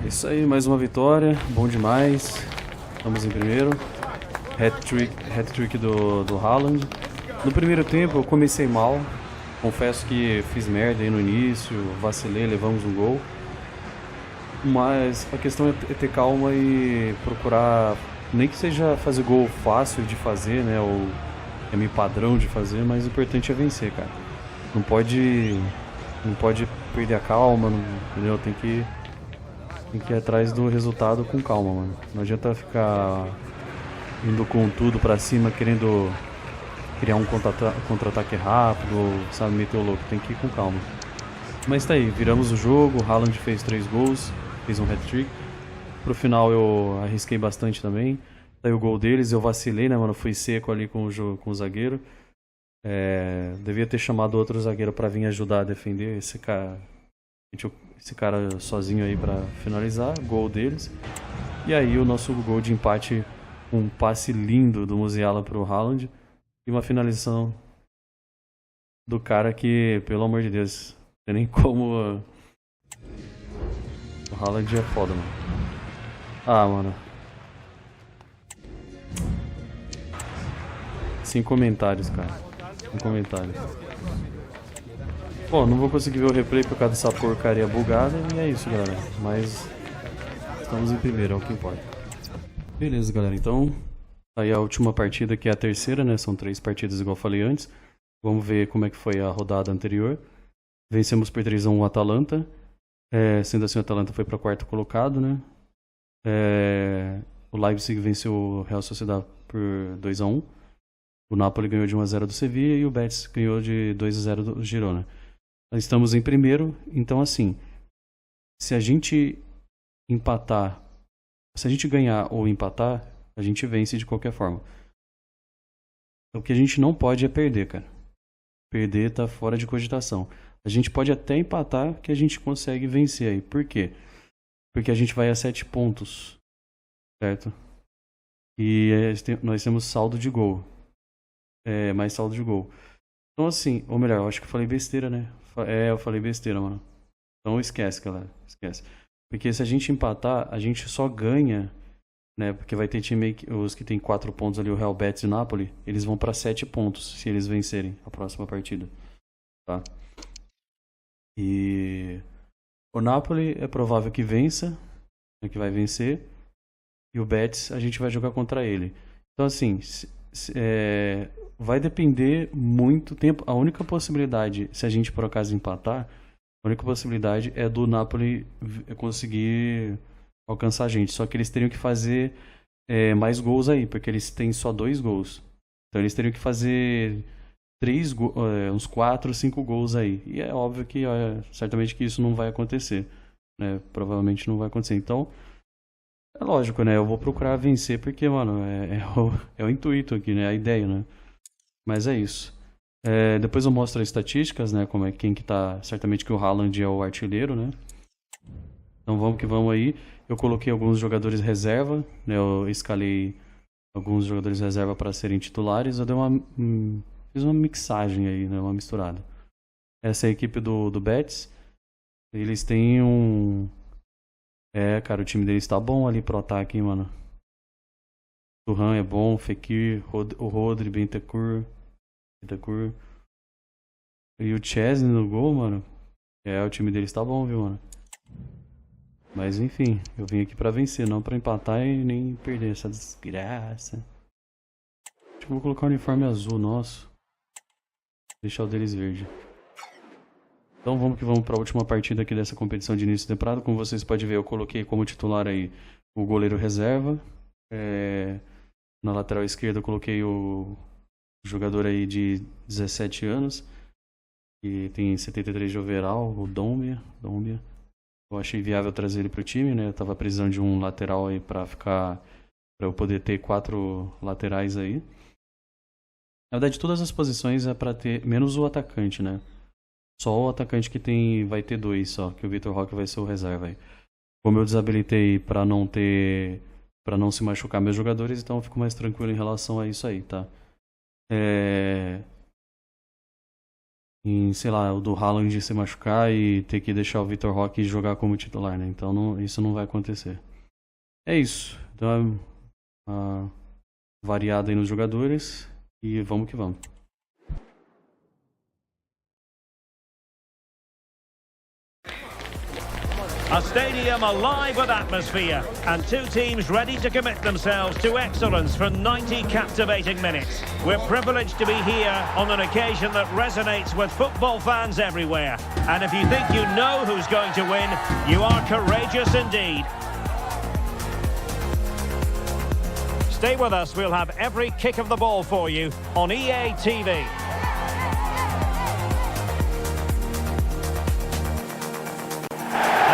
Isso aí, mais uma vitória, bom demais. Estamos em primeiro. Hat-trick do Haaland. No primeiro tempo eu comecei mal. Confesso que fiz merda aí no início, vacilei, levamos um gol. Mas a questão é ter calma e procurar, nem que seja fazer gol fácil de fazer, né? Ou é meio padrão de fazer, mas o importante é vencer, cara. Não pode perder a calma, entendeu? Tem que ir atrás do resultado com calma, mano. Não adianta ficar indo com tudo pra cima, querendo criar um contra-ataque rápido, sabe, meter o louco. Tem que ir com calma. Mas tá aí, viramos o jogo, o Haaland fez 3 gols, fez um hat-trick. Pro final eu arrisquei bastante também. Tá aí o gol deles, eu vacilei, né, mano? Fui seco ali com o zagueiro. Devia ter chamado outro zagueiro pra vir ajudar a defender esse cara sozinho aí pra finalizar, gol deles. E aí o nosso gol de empate, um passe lindo do Musiala pro Haaland e uma finalização do cara que, pelo amor de Deus, não tem nem como. O Haaland é foda, mano. Ah, mano. Sem comentários, cara. Sem comentários. Bom, não vou conseguir ver o replay por causa dessa porcaria bugada, e é isso, galera. Mas estamos em primeiro, é o que importa. Beleza, galera, então aí a última partida, que é a terceira, né? São 3 partidas, igual eu falei antes. Vamos ver como é que foi a rodada anterior. Vencemos por 3-1 o Atalanta. Sendo assim, o Atalanta foi para o quarto colocado, né? O Leipzig venceu o Real Sociedad por 2-1. O Napoli ganhou de 1-0 do Sevilla e o Betis ganhou de 2-0 do Girona. Nós estamos em primeiro, então assim, se a gente ganhar ou empatar, a gente vence de qualquer forma. O que a gente não pode é perder, cara. Perder tá fora de cogitação. A gente pode até empatar que a gente consegue vencer aí. Por quê? Porque a gente vai a 7 pontos, certo? E nós temos saldo de gol. Mais saldo de gol. Então assim, ou melhor, eu acho que eu falei besteira, né? Eu falei besteira, mano. Então esquece, galera. Esquece. Porque se a gente empatar, a gente só ganha, né? Porque vai ter time, os que tem 4 pontos ali, o Real Betis e o Napoli, eles vão pra 7 pontos se eles vencerem a próxima partida. Tá? E o Napoli é provável que vença, né, que vai vencer. E o Betis a gente vai jogar contra ele. Então assim, vai depender muito tempo. A única possibilidade, se a gente por acaso empatar, a única possibilidade é do Napoli conseguir alcançar a gente. Só que eles teriam que fazer mais gols aí, porque eles têm só 2 gols. Então eles teriam que fazer uns 4, 5 gols aí. E é óbvio que certamente que isso não vai acontecer, né? Provavelmente não vai acontecer. Então, é lógico, né? Eu vou procurar vencer porque, mano, é o intuito aqui, né? A ideia, né? Mas é isso. Depois eu mostro as estatísticas, né? Como quem que tá... Certamente que o Haaland é o artilheiro, né? Então vamos que vamos aí. Eu coloquei alguns jogadores reserva, né? Eu escalei alguns jogadores reserva para serem titulares. Eu fiz uma mixagem aí, né? Uma misturada. Essa é a equipe do Betis. Eles têm cara, o time deles tá bom ali pro ataque, hein, mano. O Turan é bom, Fekir, o Rodri, Bentancur. E o Chesney no gol, mano. O time deles tá bom, viu, mano. Mas enfim, eu vim aqui pra vencer, não pra empatar e nem perder essa desgraça. Acho que eu vou colocar o uniforme azul nosso. Deixar o deles verde. Então vamos que vamos para a última partida aqui dessa competição de início de temporada. Como vocês podem ver, eu coloquei como titular aí o goleiro reserva. Na lateral esquerda eu coloquei o jogador aí de 17 anos. Que tem 73 de overall, o Dombia. Eu achei viável trazer ele para o time, né? Eu tava precisando de um lateral aí para eu poder ter 4 laterais aí. Na verdade, todas as posições é para ter, menos o atacante, né? Só o atacante que vai ter 2 só, que o Vitor Roque vai ser o reserva aí. Como eu desabilitei para não se machucar meus jogadores, então eu fico mais tranquilo em relação a isso aí, tá? Sei lá, o do Haaland se machucar e ter que deixar o Vitor Roque jogar como titular, né? Então isso não vai acontecer. É isso. Então uma variada aí nos jogadores e vamos que vamos. A stadium alive with atmosphere and 2 teams ready to commit themselves to excellence for 90 captivating minutes. We're privileged to be here on an occasion that resonates with football fans everywhere. And if you think you know who's going to win, you are courageous indeed. Stay with us, we'll have every kick of the ball for you on EA TV.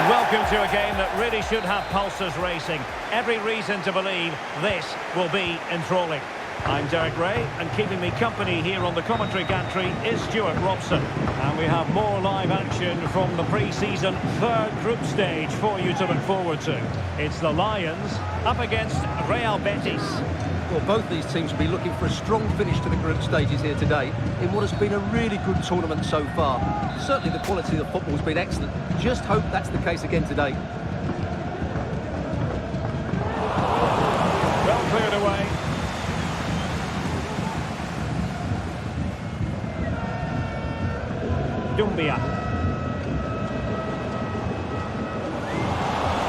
Welcome to a game that really should have pulses racing. Every reason to believe this will be enthralling. I'm Derek Ray, and keeping me company here on the commentary gantry is Stuart Robson. And we have more live action from the pre-season 3rd group stage for you to look forward to. It's the Lions up against Real Betis. Well, both these teams will be looking for a strong finish to the group stages here today in what has been a really good tournament so far. Certainly the quality of the football has been excellent. Just hope that's the case again today. Well cleared away. Dumbia.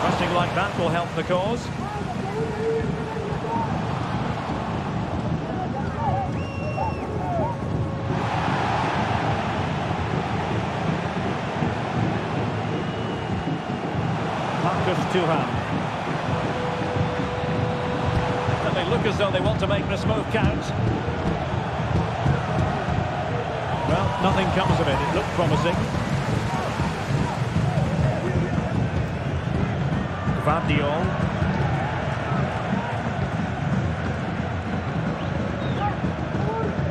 Pressing like that will help the cause. to Haaland. And they look as though they want to make this move count. Well, nothing comes of it. It looked promising. Guardiola.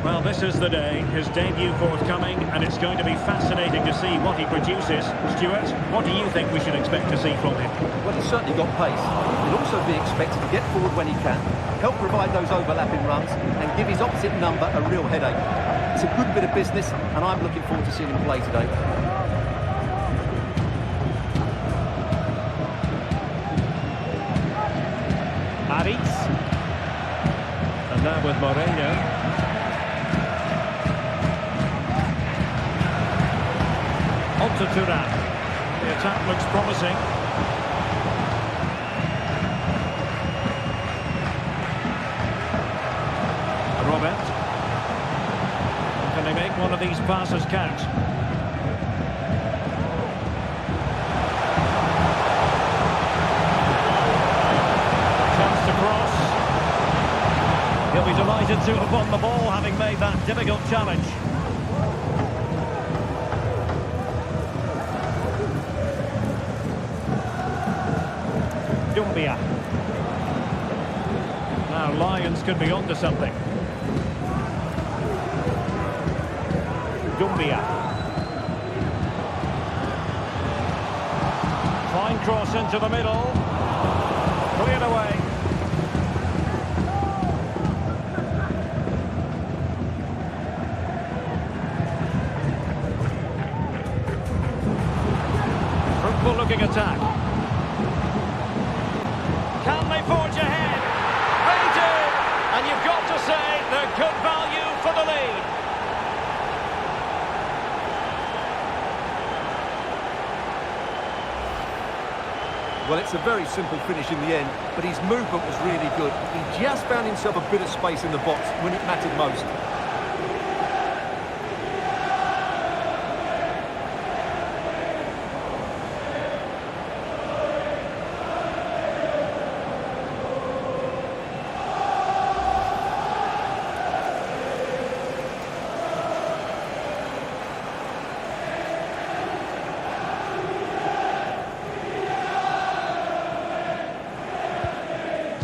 Well, this is the day, his debut forthcoming, and it's going to be fascinating to see what he produces. Stuart, what do you think we should expect to see from him? Well, he's certainly got pace. He'll also be expected to get forward when he can, help provide those overlapping runs, and give his opposite number a real headache. It's a good bit of business, and I'm looking forward to seeing him play today. Aris. And now with Moreno. On to Turan. The attack looks promising. Robert. Can they make one of these passes count? Chance to cross. He'll be delighted to have won the ball, having made that difficult challenge. Dumbia. Now Lions could be onto something. Dumbia. Fine cross into the middle. Cleared away. Fruitful looking attack. Can they forge ahead? They do! And you've got to say they're good value for the lead. Well, it's a very simple finish in the end, but his movement was really good. He just found himself a bit of space in the box when it mattered most.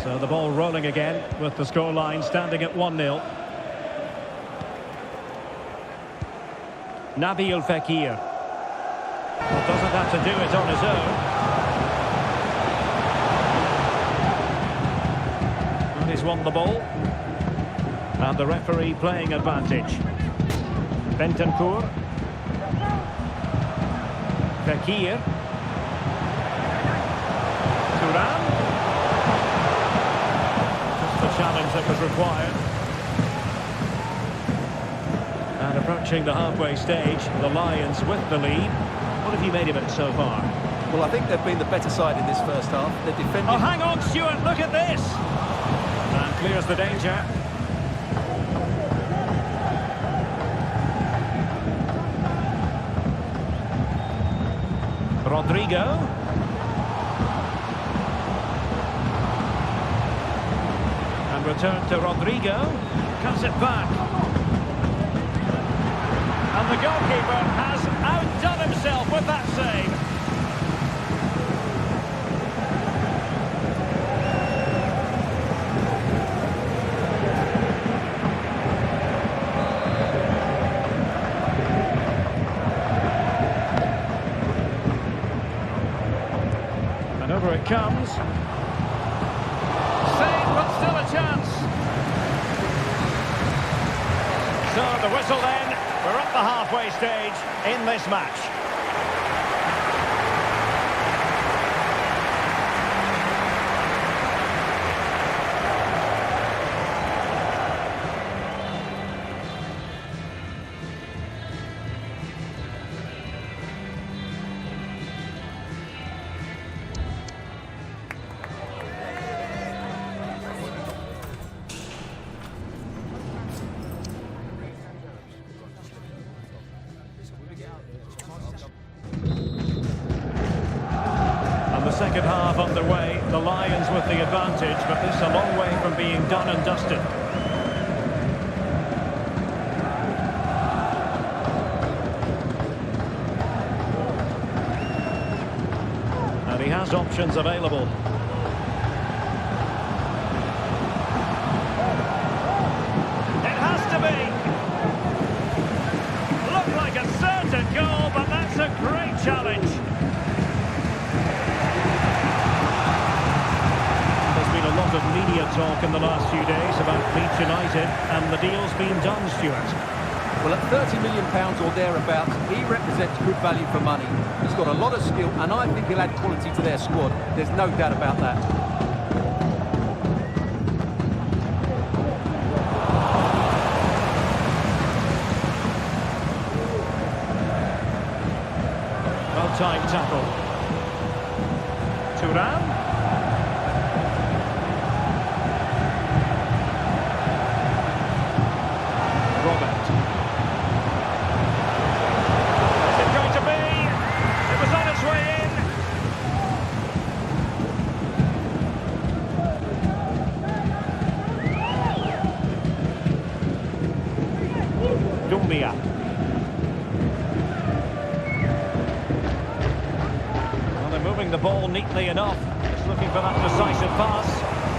So the ball rolling again with the scoreline standing at 1-0. Nabil Fekir. Well, doesn't have to do it on his own. And he's won the ball. And the referee playing advantage. Bentancur. Fekir. Turan. Challenge that was required. And approaching the halfway stage, the Lions with the lead. What have you made of it so far? Well, I think they've been the better side in this first half. They're defending... Oh, hang on, Stuart, look at this! And clears the danger. Rodrigo. Return to Rodrigo, cuts it back. And the goalkeeper has outdone himself with that save. And over it comes. So the whistle then, we're at the halfway stage in this match. second half underway. The Lions with the advantage, but this is a long way from being done and dusted. And he has options available. It has to be. Looked like a certain goal, but that's a great challenge. There's been a lot of media talk in the last few days about Leeds United, and the deal's been done, Stuart. Well, at £30 million or thereabouts, he represents good value for money. He's got a lot of skill, and I think he'll add quality to their squad. There's no doubt about that. Well-timed tackle. Turan. Well, they're moving the ball neatly enough. Just looking for that decisive pass.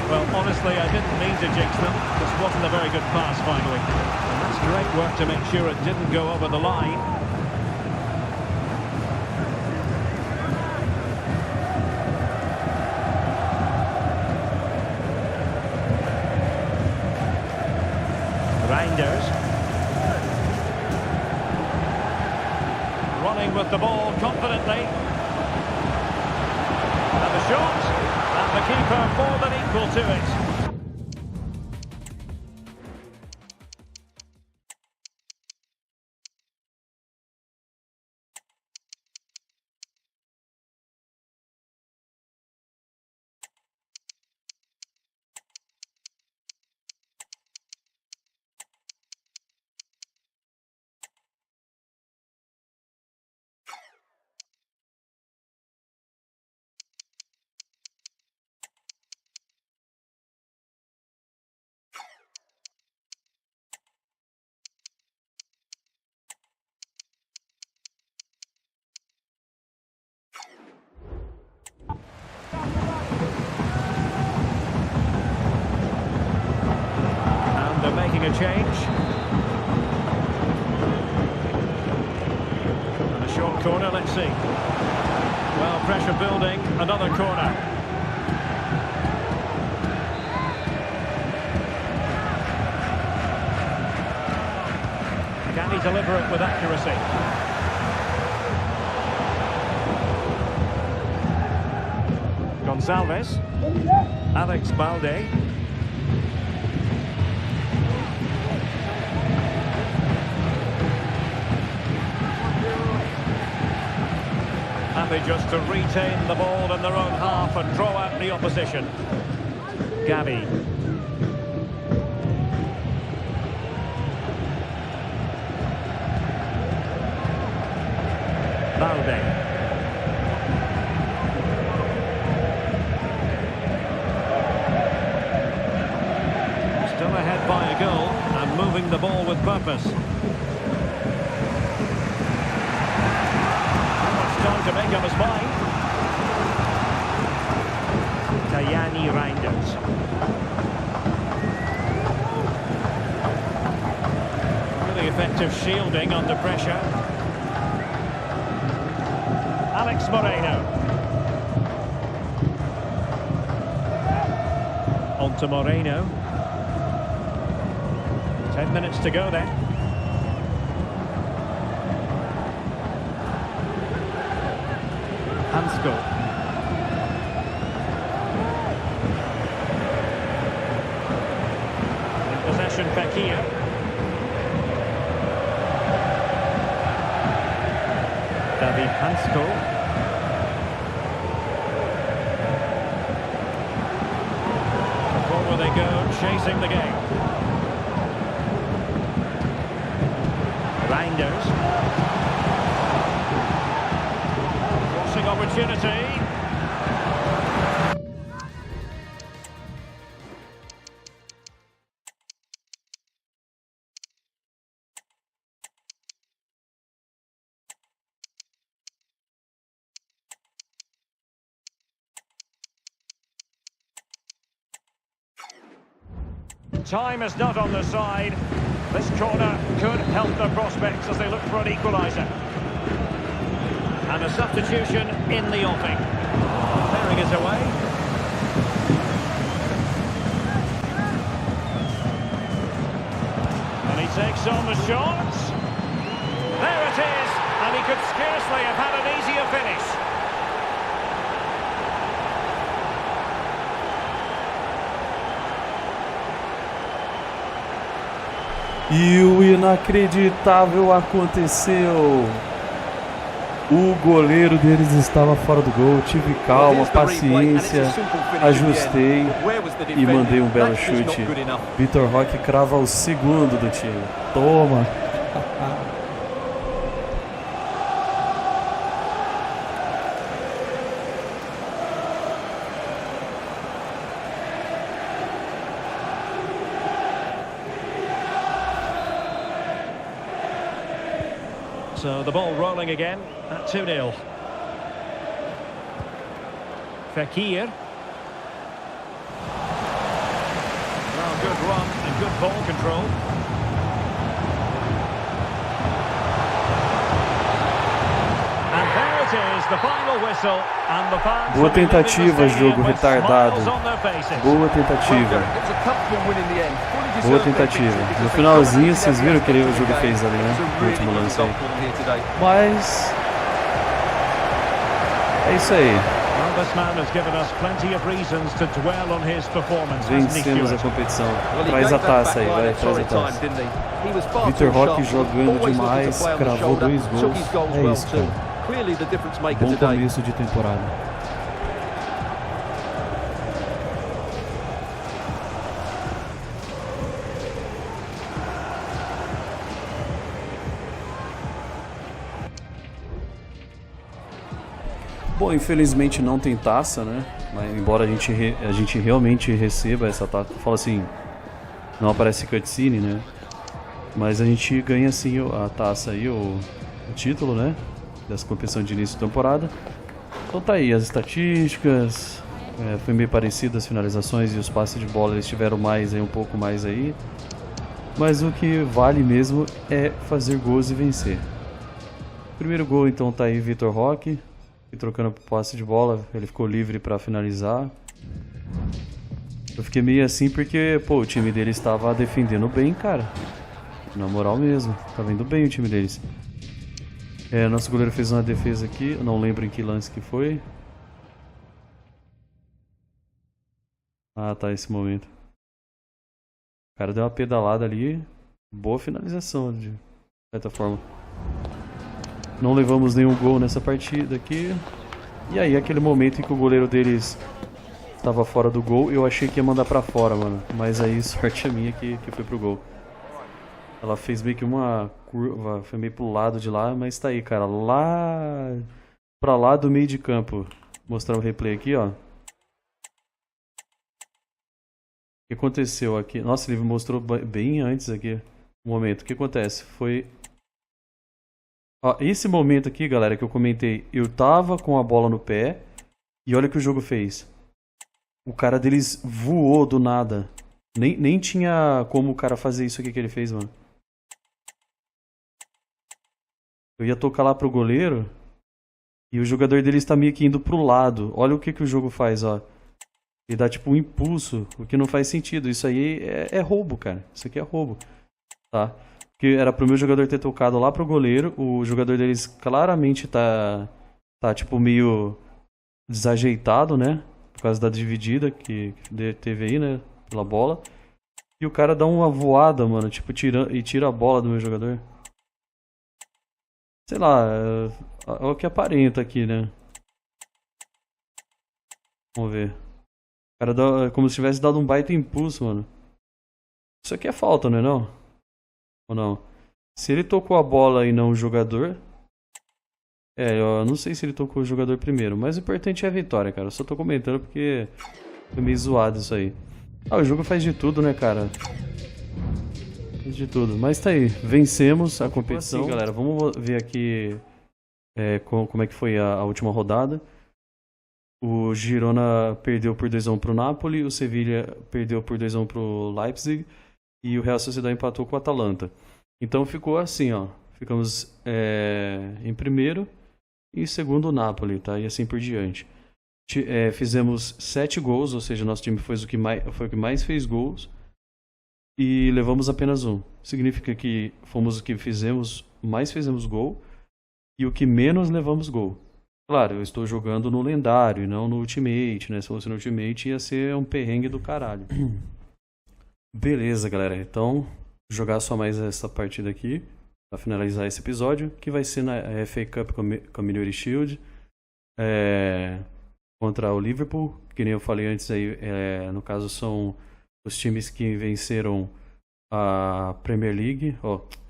Well, honestly, I didn't mean to jinx them. This wasn't a very good pass, finally. And that's great work to make sure it didn't go over the line. Reinders. Running with the ball confidently. And the shot. And the keeper more than equal to it. Making a change. And a short corner, let's see. Well, pressure building, another corner. Can he deliver it with accuracy? Gonçalves. Alex Balde. Happy just to retain the ball in their own half and draw out the opposition. Gavi. Balde. Still ahead by a goal and moving the ball with purpose. Time to make up his mind. Tajani Reinders. Really effective shielding under pressure. Alex Moreno. On to Moreno. 10 minutes to go then. Hansko. In possession, Fekir. David Hansko. Forward they go, chasing the game. Reinders. Opportunity. time is not on the side. This corner could help their prospects as they look for an equaliser. And a substitution in the offing. Clearing it away. And he takes on the shot. There it is. And he could scarcely have had an easier finish. E o inacreditável aconteceu. O goleiro deles estava fora do gol. Tive calma, paciência, ajustei e mandei um belo chute. Vitor Roque crava o segundo do time. Toma! So the ball rolling again at 2-0. Fekir. Well, good run and good ball control. And there it is, the final whistle. And the fans. Boa tentativa, jogo retardado. Boa tentativa. Boa tentativa. No finalzinho, vocês viram que o jogo fez ali, né? No último lance aí. Mas é isso aí. Vencemos a competição. Traz a taça aí, vai, traz a taça. Vitor Roque jogando demais, cravou 2 gols. É isso, cara. Bom começo de temporada. Bom, infelizmente não tem taça, né? Mas embora a gente realmente receba essa taça, fala assim, não aparece cutscene, né? Mas a gente ganha sim a taça aí, o título, né? Dessa competição de início de temporada. Então tá aí, as estatísticas, foi meio parecido as finalizações e os passes de bola, eles tiveram mais aí, um pouco mais aí. Mas o que vale mesmo é fazer gols e vencer. Primeiro gol então tá aí Vitor Roque. E trocando passe de bola, ele ficou livre para finalizar. Eu fiquei meio assim porque, pô, o time dele estava defendendo bem, cara. Na moral mesmo, tava indo bem o time deles. Nosso goleiro fez uma defesa aqui, eu não lembro em que lance que foi. Ah, tá, esse momento. O cara deu uma pedalada ali, boa finalização, de certa forma. Não levamos nenhum gol nessa partida aqui. E aí, aquele momento em que o goleiro deles estava fora do gol, eu achei que ia mandar pra fora, mano. Mas aí, sorte a minha que foi pro gol. Ela fez meio que uma curva, foi meio pro lado de lá, mas tá aí, cara. Lá pra lá do meio de campo. Vou mostrar o replay aqui, ó. O que aconteceu aqui? Nossa, ele mostrou bem antes aqui. O momento. O que acontece? Foi... Ó, esse momento aqui, galera, que eu comentei, eu tava com a bola no pé e olha o que o jogo fez. O cara deles voou do nada. Nem tinha como o cara fazer isso aqui que ele fez, mano. Eu ia tocar lá pro goleiro e o jogador deles tá meio que indo pro lado. Olha o que o jogo faz, ó. Ele dá tipo um impulso, o que não faz sentido. Isso aí é roubo, cara. Isso aqui é roubo, tá? Que era pro meu jogador ter tocado lá pro goleiro. O jogador deles claramente tá tipo meio desajeitado, né? Por causa da dividida que teve aí, né? Pela bola. E o cara dá uma voada, mano, tipo, tira a bola do meu jogador. Sei lá, é o que aparenta aqui, né? Vamos ver. O cara dá como se tivesse dado um baita impulso, mano. Isso aqui é falta, não é não? Ou não? Se ele tocou a bola e não o jogador... eu não sei se ele tocou o jogador primeiro, mas o importante é a vitória, cara. Eu só tô comentando porque foi meio zoado isso aí. O jogo faz de tudo, né, cara? Faz de tudo. Mas tá aí, vencemos a competição. Assim, galera, vamos ver aqui como é que foi a última rodada. O Girona perdeu por 2-1 pro Napoli, o Sevilla perdeu por 2-1 pro Leipzig e o Real Sociedad empatou com o Atalanta. Então ficou assim, ó. Ficamos em primeiro e segundo o Napoli, tá? E assim por diante. Fizemos 7 gols, ou seja, nosso time foi o que mais fez gols e levamos apenas um. Significa que fomos o que mais fizemos gol e o que menos levamos gol. Claro, eu estou jogando no lendário e não no Ultimate, né? Se fosse no Ultimate ia ser um perrengue do caralho. Beleza, galera. Então, jogar só mais essa partida aqui para finalizar esse episódio, que vai ser na FA Cup Community Shield contra o Liverpool, que nem eu falei antes aí, no caso são os times que venceram a Premier League,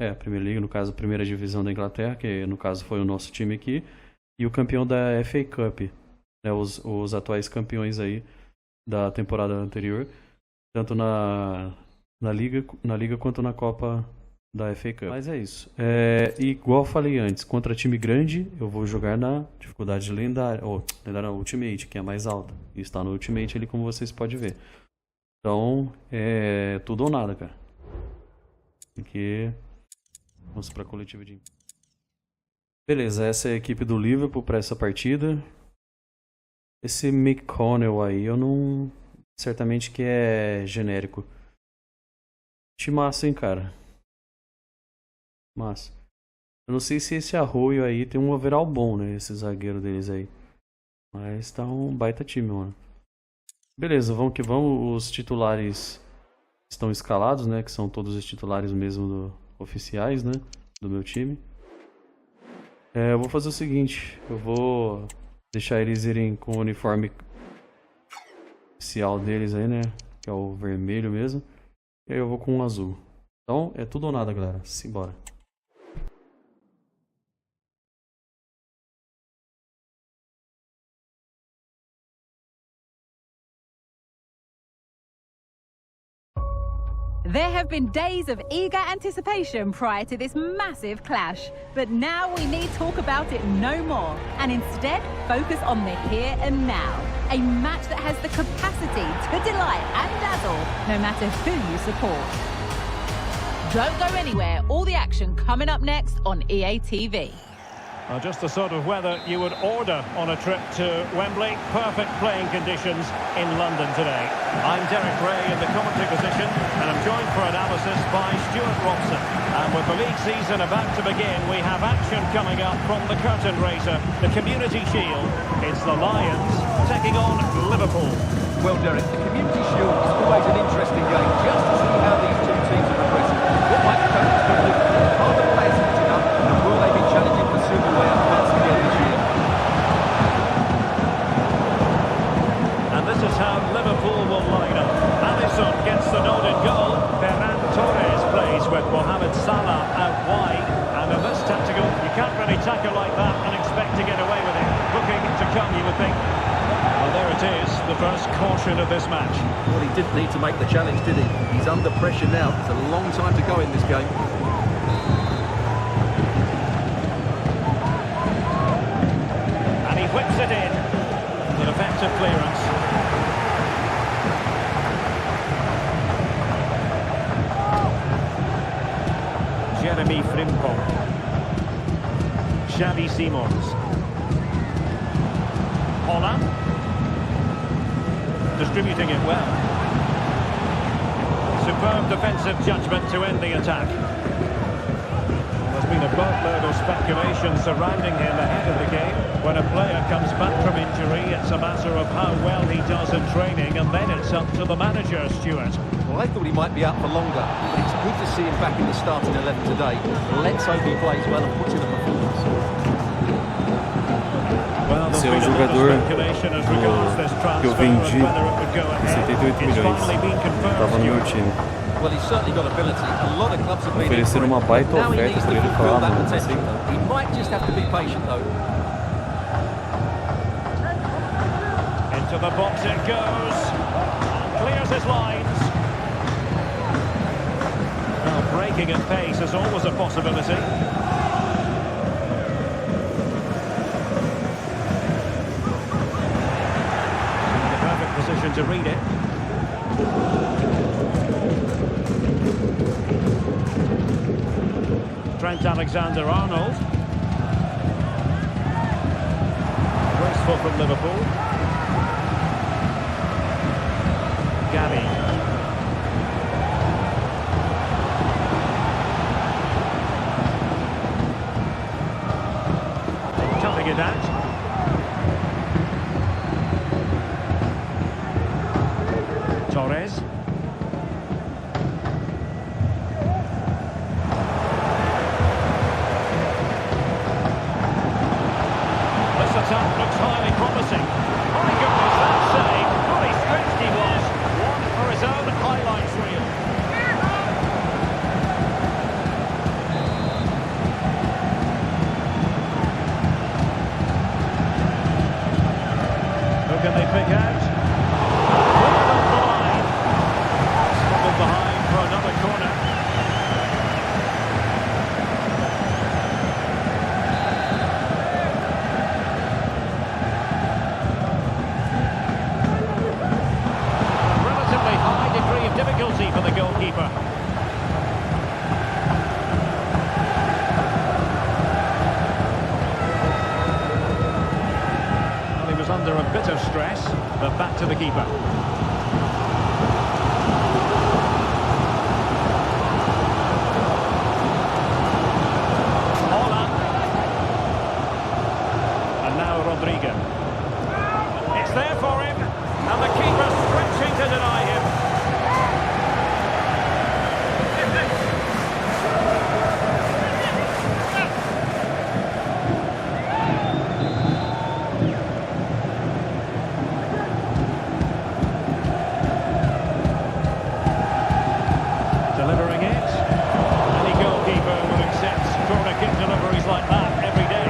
a Premier League, no caso a primeira divisão da Inglaterra, que no caso foi o nosso time aqui, e o campeão da FA Cup, né, os atuais campeões aí da temporada anterior, tanto na Liga quanto na Copa da FA Cup. Mas é isso. Igual eu falei antes, contra time grande, eu vou jogar na dificuldade lendária, lendária Ultimate, que é a mais alta. E está no Ultimate ali, como vocês podem ver. Então, tudo ou nada, cara. Porque vamos para a coletiva de... Beleza, essa é a equipe do Liverpool para essa partida. Esse McConnell aí, eu não... Certamente que é genérico. Timaço, hein, cara. Massa. Eu não sei se esse Arroio aí tem um overall bom, né? Esse zagueiro deles aí. Mas tá um baita time, mano. Beleza, vamos que vamos. Os titulares estão escalados, né? Que são todos os titulares mesmo oficiais, né? Do meu time. Eu vou fazer o seguinte. Eu vou deixar eles irem com o uniforme oficial deles aí, né? Que é o vermelho mesmo. E aí eu vou com o azul. Então, é tudo ou nada, galera. Simbora. There have been days of eager anticipation prior to this massive clash, but now we need talk about it no more and instead focus on the here and now. A match that has the capacity to delight and dazzle no matter who you support. Don't go anywhere, all the action coming up next on EA TV. Just the sort of weather you would order on a trip to Wembley. Perfect playing conditions in London today. I'm Derek Ray in the commentary position, and I'm joined for analysis by Stuart Robson. And with the league season about to begin, we have action coming up from the curtain raiser, the Community Shield. It's the Lions taking on Liverpool. Well, Derek, the Community Shield is always an interesting game, just to see how these two teams are progressing. What might the coaches do? Are the players catching up, and will they be challenging for silverware once again this year? And this is how Liverpool will line up. Alisson gets the nod in goal. Ferran Torres plays with Mohamed Salah out wide. And in this tactical, you can't really tackle like that and expect to get away with it. Looking to come, you would think. Well, there it is, the first caution of this match. Well, he didn't need to make the challenge, did he? He's under pressure now. It's a long time to go in this game. And he whips it in. An effective clearance. Jeremy Frimpong. Xavi Simons. Haaland. Distributing it well. Superb defensive judgment to end the attack. There's been a boatload of speculation surrounding him ahead of the game. When a player comes back from injury, it's a matter of how well he does in training, and then it's up to the manager, Stuart. Well, I thought he might be out for longer, but it's good to see him back in the starting 11 today. Let's hope he plays well and puts in a performance. Esse é o jogador que eu vendi 78 milhões. Estava no meu time. Well, he's certainly got ability. A lot of clubs have been Ofereceram uma baita now he oferta needs to para ele fulfill falar, that mano, não potential. sei. He might just have to be patient, though. Into the box it goes. Clears his lines. Well, breaking at pace is always a possibility. to read it. Trent Alexander-Arnold. Graceful from Liverpool. Gabby. Toughing it out. Torres. This attack looks highly promising. My goodness, that save. Fully stretched he was. One for his own highlights reel. Who can they pick out? Behind for another corner. A relatively high degree of difficulty for the goalkeeper. Well, he was under a bit of stress, but back to the keeper. It's there for him, and the keeper stretching to deny him. Delivering it. Any goalkeeper would accept corner kick deliveries like that every day.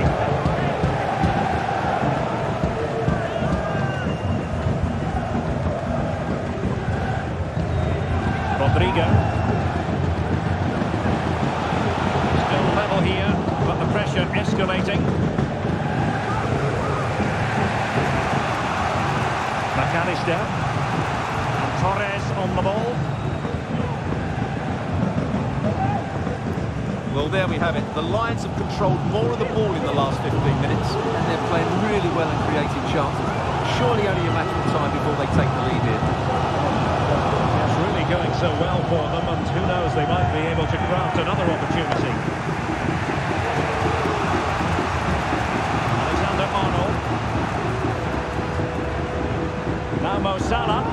Rodrigo. Still level here, but the pressure escalating. McAllister. And Torres on the ball. Well, there we have it. The Lions have controlled more of the ball in the last 15 minutes, and they're playing really well and creating chances. Surely only a matter of time before they take the lead here. Going so well for them, and who knows, they might be able to craft another opportunity. Alexander-Arnold. Now Mo Salah.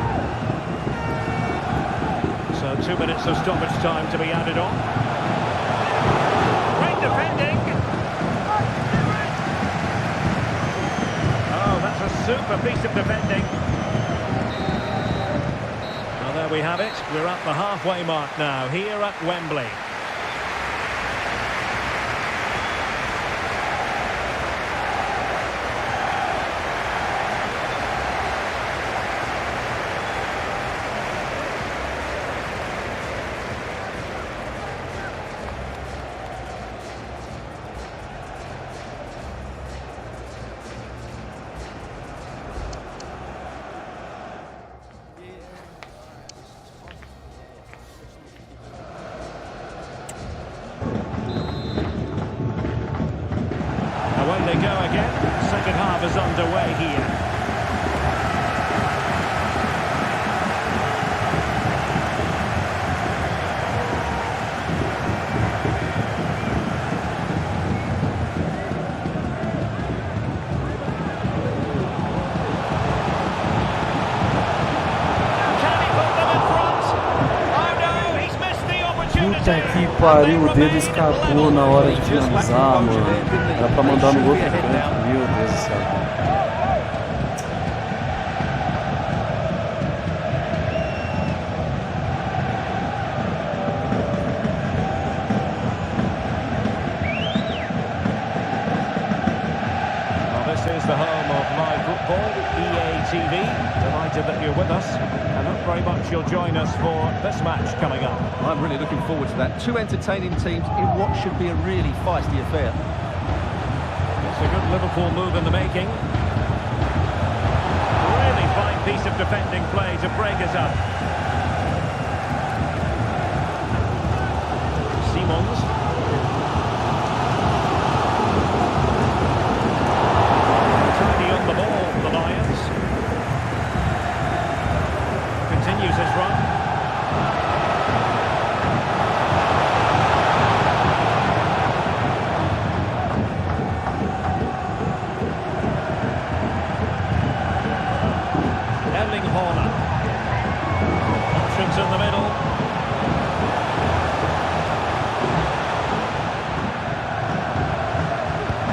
So 2 minutes of stoppage time to be added on. Great defending. Oh, that's a super piece of defending. There we have it. We're at the halfway mark now, here at Wembley. Away they go again. Second half is underway here. Can he put them in front? Oh no, he's missed the opportunity. Puta que pariu, o dedo escapou na hora de finalizar, mano. Dá pra mandar no outro canto, meu Deus do céu. Well, this is the home of live football, EA TV. Delighted that you're with us, and hope very much you'll join us for this match coming up. I'm really looking forward to that. Two entertaining teams in what should be a really feisty affair. It's a good Liverpool move in the making. Really fine piece of defending play to break us up. Simons. Tidy on the ball, the Lions. Continues his run. Haaland. Options in the middle.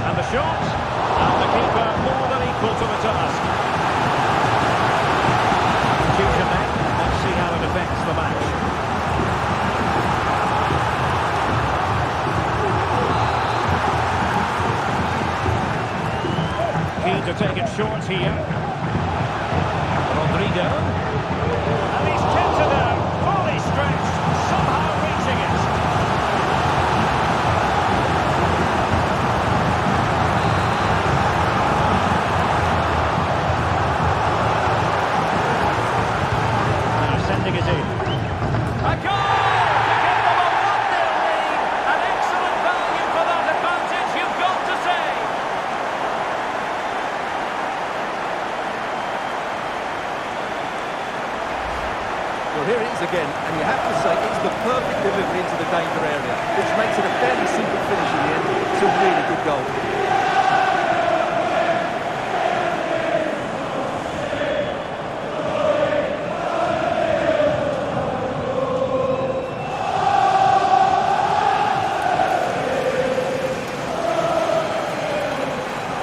And the shot. And the keeper more than equal to the task. Future then. Let's see how it affects the match. Keen to take it short here. Rodrigo. And he's tipped it out, fully stretched, somehow reaching it. Now sending it in. A goal to give them a 1-0 lead. An excellent value for that advantage, you've got to say. Well, here it is again, and you have to say it's the perfect delivery into the danger area, which makes it a fairly simple finish in the end. It's a really good goal.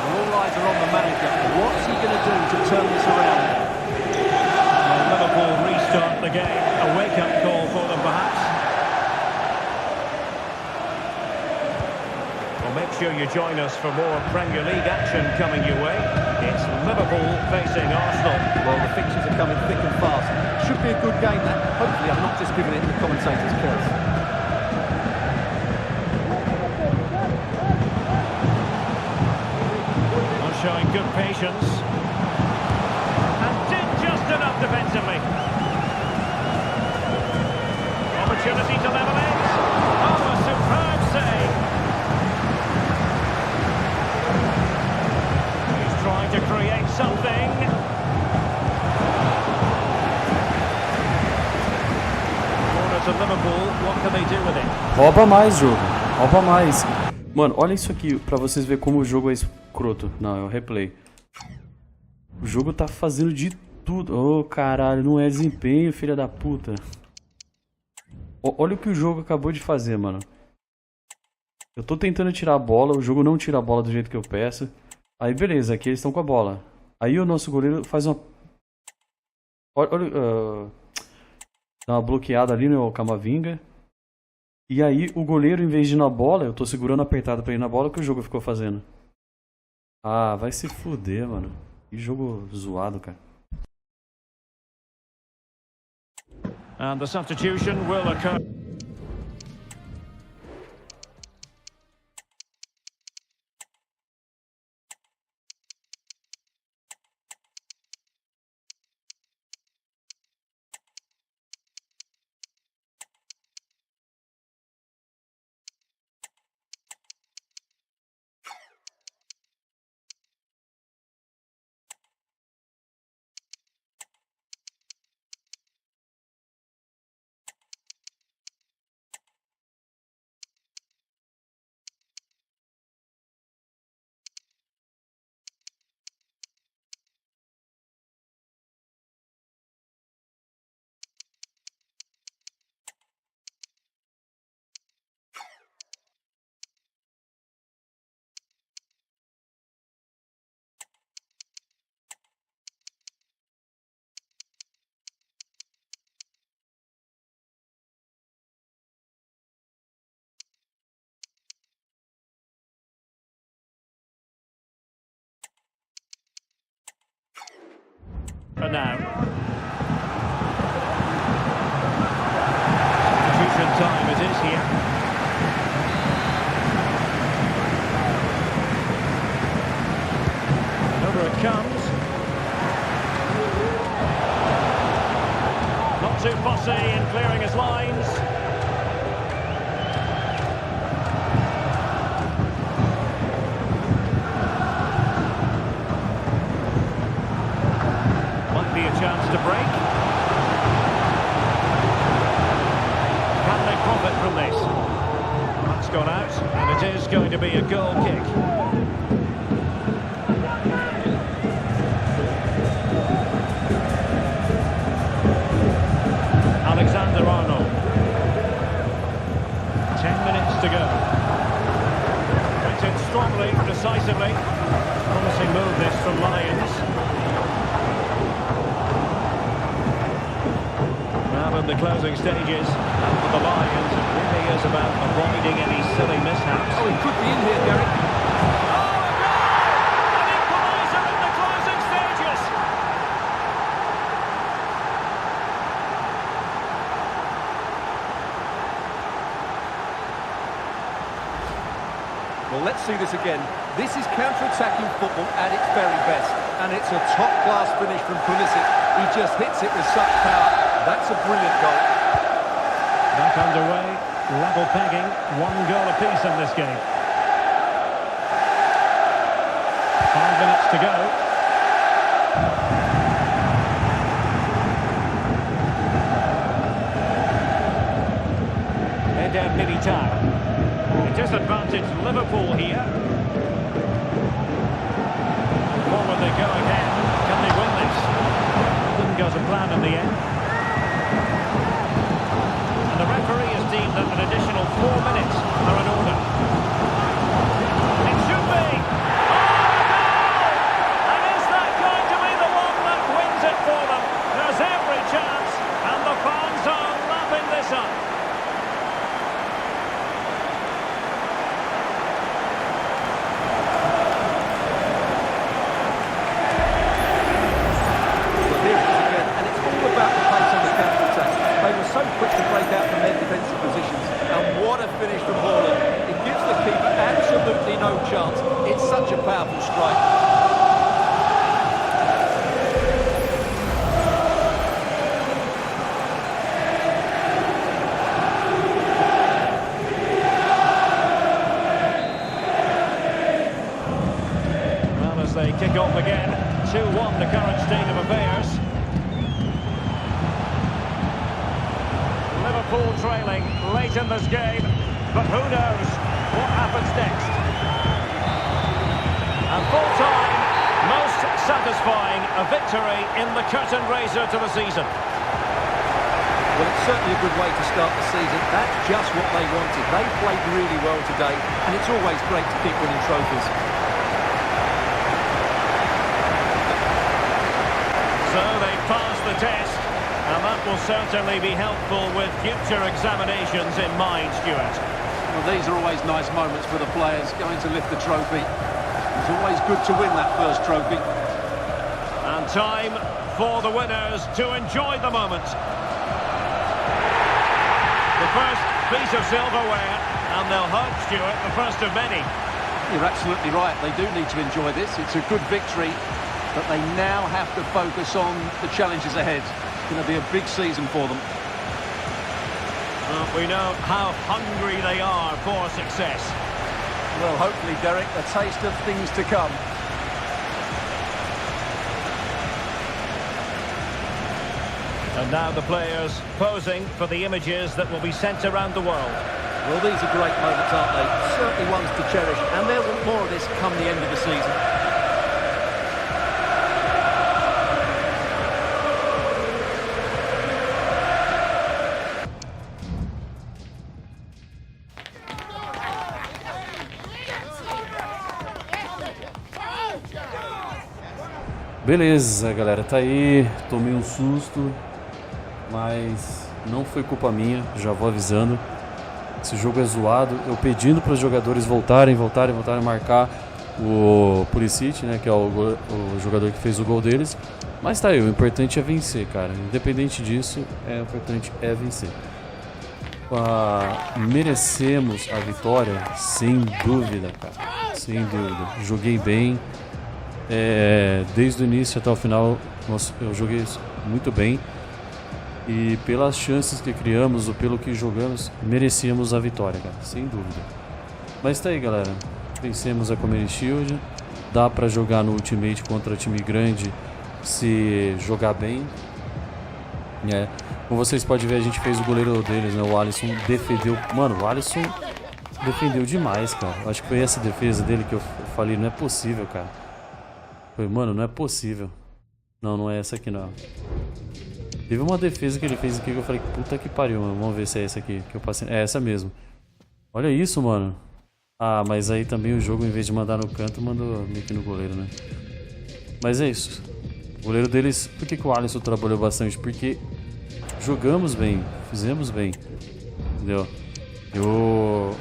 All eyes are on the manager. What's he going to do to turn this around? Liverpool restart the game. A wake-up call for them, perhaps. Well, make sure you join us for more Premier League action coming your way. It's Liverpool facing Arsenal. Well, the fixtures are coming thick and fast. Should be a good game, that. Hopefully, I'm not just giving it the commentator's curse. Not showing good patience. And did just enough defensively. Opportunity to level it. Oh, a superb save. He's trying to create something. Corner to Liverpool. What can they do with it? Rouba mais, jogo. Rouba mais. Mano, olha isso aqui pra vocês verem como o jogo é escroto. Não, é o replay. O jogo tá fazendo de tudo. Ô, caralho, não é desempenho, filha da puta. Olha o que o jogo acabou de fazer, mano. Eu tô tentando tirar a bola, o jogo não tira a bola do jeito que eu peço. Aí beleza, aqui eles estão com a bola. Aí o nosso goleiro faz uma... Olha, dá uma bloqueada ali no Camavinga. E aí o goleiro, em vez de ir na bola, eu tô segurando apertado pra ir na bola, o que o jogo ficou fazendo? Ah, vai se fuder, mano. Que jogo zoado, cara. And the substitution will occur. For now. Substitution time it is here. And over it comes. from Lions. Now in the closing stages, and for the Lions, it really is about avoiding any silly mishaps. Oh, he could be in here, Derek. Well, let's see this again. This is counter-attacking football at its very best. And it's a top-class finish from Pulisic. He just hits it with such power. That's a brilliant goal. Back underway, level pegging, 1 goal apiece in this game. 5 minutes to go. Eder Militao. Disadvantage Liverpool here. Forward they go again. Can they win this? Didn't go to plan in the end. And the referee has deemed that an additional 4 minutes are in order. It should be! Oh, no! And is that going to be the one that wins it for them? There's every chance, and the fans are lapping this up. So quick to break out from their defensive positions, and what a finish from Haaland. It gives the keeper absolutely no chance. It's such a powerful strike. Well, as they kick off again, 2-1 the current state of affairs. Liverpool trailing late in this game, but who knows what happens next. And full time, most satisfying, a victory in the curtain raiser to the season. Well, it's certainly a good way to start the season. That's just what they wanted. They played really well today, and it's always great to keep winning trophies. So they passed the test. And that will certainly be helpful with future examinations in mind, Stuart. Well, these are always nice moments for the players going to lift the trophy. It's always good to win that first trophy. And time for the winners to enjoy the moment. The first piece of silverware, and they'll hope, Stuart, the first of many. You're absolutely right. They do need to enjoy this. It's a good victory, but they now have to focus on the challenges ahead. It's going to be a big season for them. Well, we know how hungry they are for success. Well, hopefully, Derek, a taste of things to come. And now the players posing for the images that will be sent around the world. Well, these are great moments, aren't they? Certainly ones to cherish, and they'll want more of this come the end of the season. Beleza, galera, tá aí, tomei um susto, mas não foi culpa minha, já vou avisando. Esse jogo é zoado, eu pedindo para os jogadores voltarem a marcar o Pulisic, né, que é o jogador que fez o gol deles. Mas tá aí, o importante é vencer, cara, independente disso, o importante é vencer. Merecemos a vitória, sem dúvida, cara, sem dúvida, joguei bem. Desde o início até o final eu joguei muito bem e pelas chances que criamos ou pelo que jogamos merecíamos a vitória, cara, sem dúvida. Mas tá aí, galera, vencemos a Community Shield, dá pra jogar no Ultimate contra time grande se jogar bem, como vocês podem ver, a gente fez o goleiro deles, né? O Alisson defendeu, mano, o Alisson defendeu demais, cara. Acho que foi essa defesa dele que eu falei, não é possível, cara. Mano, não é possível. Não é essa aqui, não. Teve uma defesa que ele fez aqui que eu falei, puta que pariu, mano. Vamos ver se é essa aqui que eu passei. É essa mesmo. Olha isso, mano. Ah, mas aí também o jogo, em vez de mandar no canto, mandou meio que no goleiro, né? Mas é isso. O goleiro deles, por que o Alisson trabalhou bastante? Porque jogamos bem, fizemos bem, entendeu? O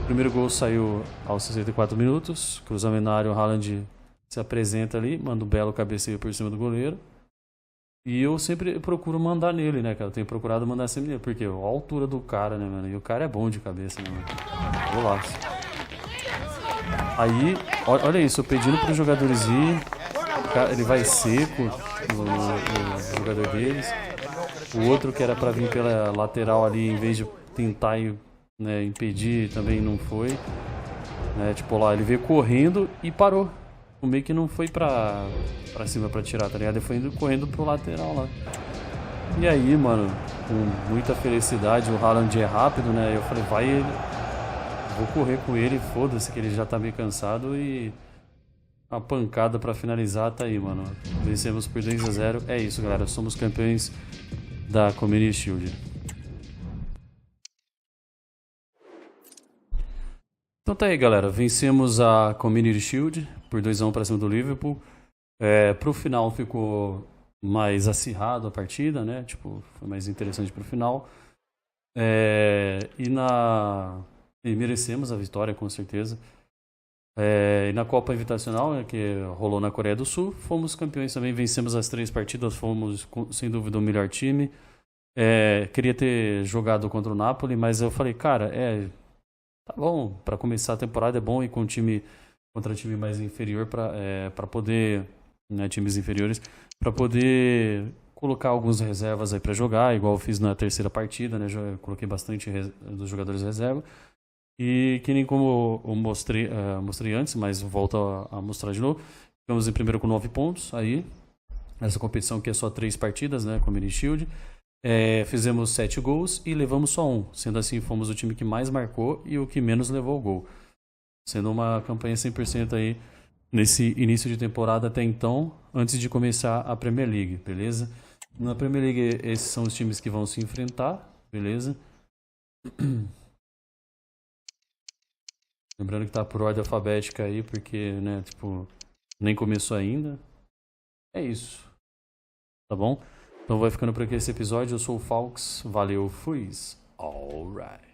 primeiro gol saiu aos 64 minutos, cruzamento na área, o Haaland se apresenta ali, manda um belo cabeceio por cima do goleiro. E eu sempre procuro mandar nele, né, cara? Eu tenho procurado mandar sempre nele, porque a altura do cara, né, mano? E o cara é bom de cabeça, né, mano? Golaço. Aí, olha isso, eu pedindo para os jogadores ir, ele vai seco no jogador deles. O outro que era para vir pela lateral ali, em vez de tentar, né, impedir, também não foi. Né, tipo lá, ele veio correndo e parou. O meio que não foi pra cima pra tirar, tá ligado? Ele foi indo correndo pro lateral lá. E aí, mano, com muita felicidade, o Haaland é rápido, né? Eu falei, vai ele. Vou correr com ele, foda-se que ele já tá meio cansado e a pancada pra finalizar tá aí, mano. Vencemos por 2-0. É isso, galera. Somos campeões da Community Shield. Então tá aí, galera. Vencemos a Community Shield por 2-1 pra cima do Liverpool. Pro final ficou mais acirrado a partida, né? Tipo, foi mais interessante pro final. E merecemos a vitória, com certeza. E na Copa Invitacional, né, que rolou na Coreia do Sul, fomos campeões também, vencemos as 3 partidas, fomos sem dúvida o melhor time. Queria ter jogado contra o Napoli, mas eu falei, cara, tá bom, para começar a temporada é bom ir com contra time mais inferior para poder, né, times inferiores, para poder colocar alguns reservas aí para jogar, igual eu fiz na terceira partida, né? Eu coloquei bastante dos jogadores reserva. E que nem como eu mostrei antes, mas volto a mostrar de novo. Ficamos em primeiro com 9 pontos. Aí, essa competição que é só 3 partidas, né? Com Mini Shield. Fizemos 7 gols e levamos só 1. Sendo assim, fomos o time que mais marcou e o que menos levou o gol. Sendo uma campanha 100% aí nesse início de temporada até então, antes de começar a Premier League, beleza? Na Premier League, esses são os times que vão se enfrentar, beleza? Lembrando que tá por ordem alfabética aí, porque, né, tipo, nem começou ainda. É isso. Tá bom? Então vai ficando por aqui esse episódio. Eu sou o Falks. Valeu, fui. Alright.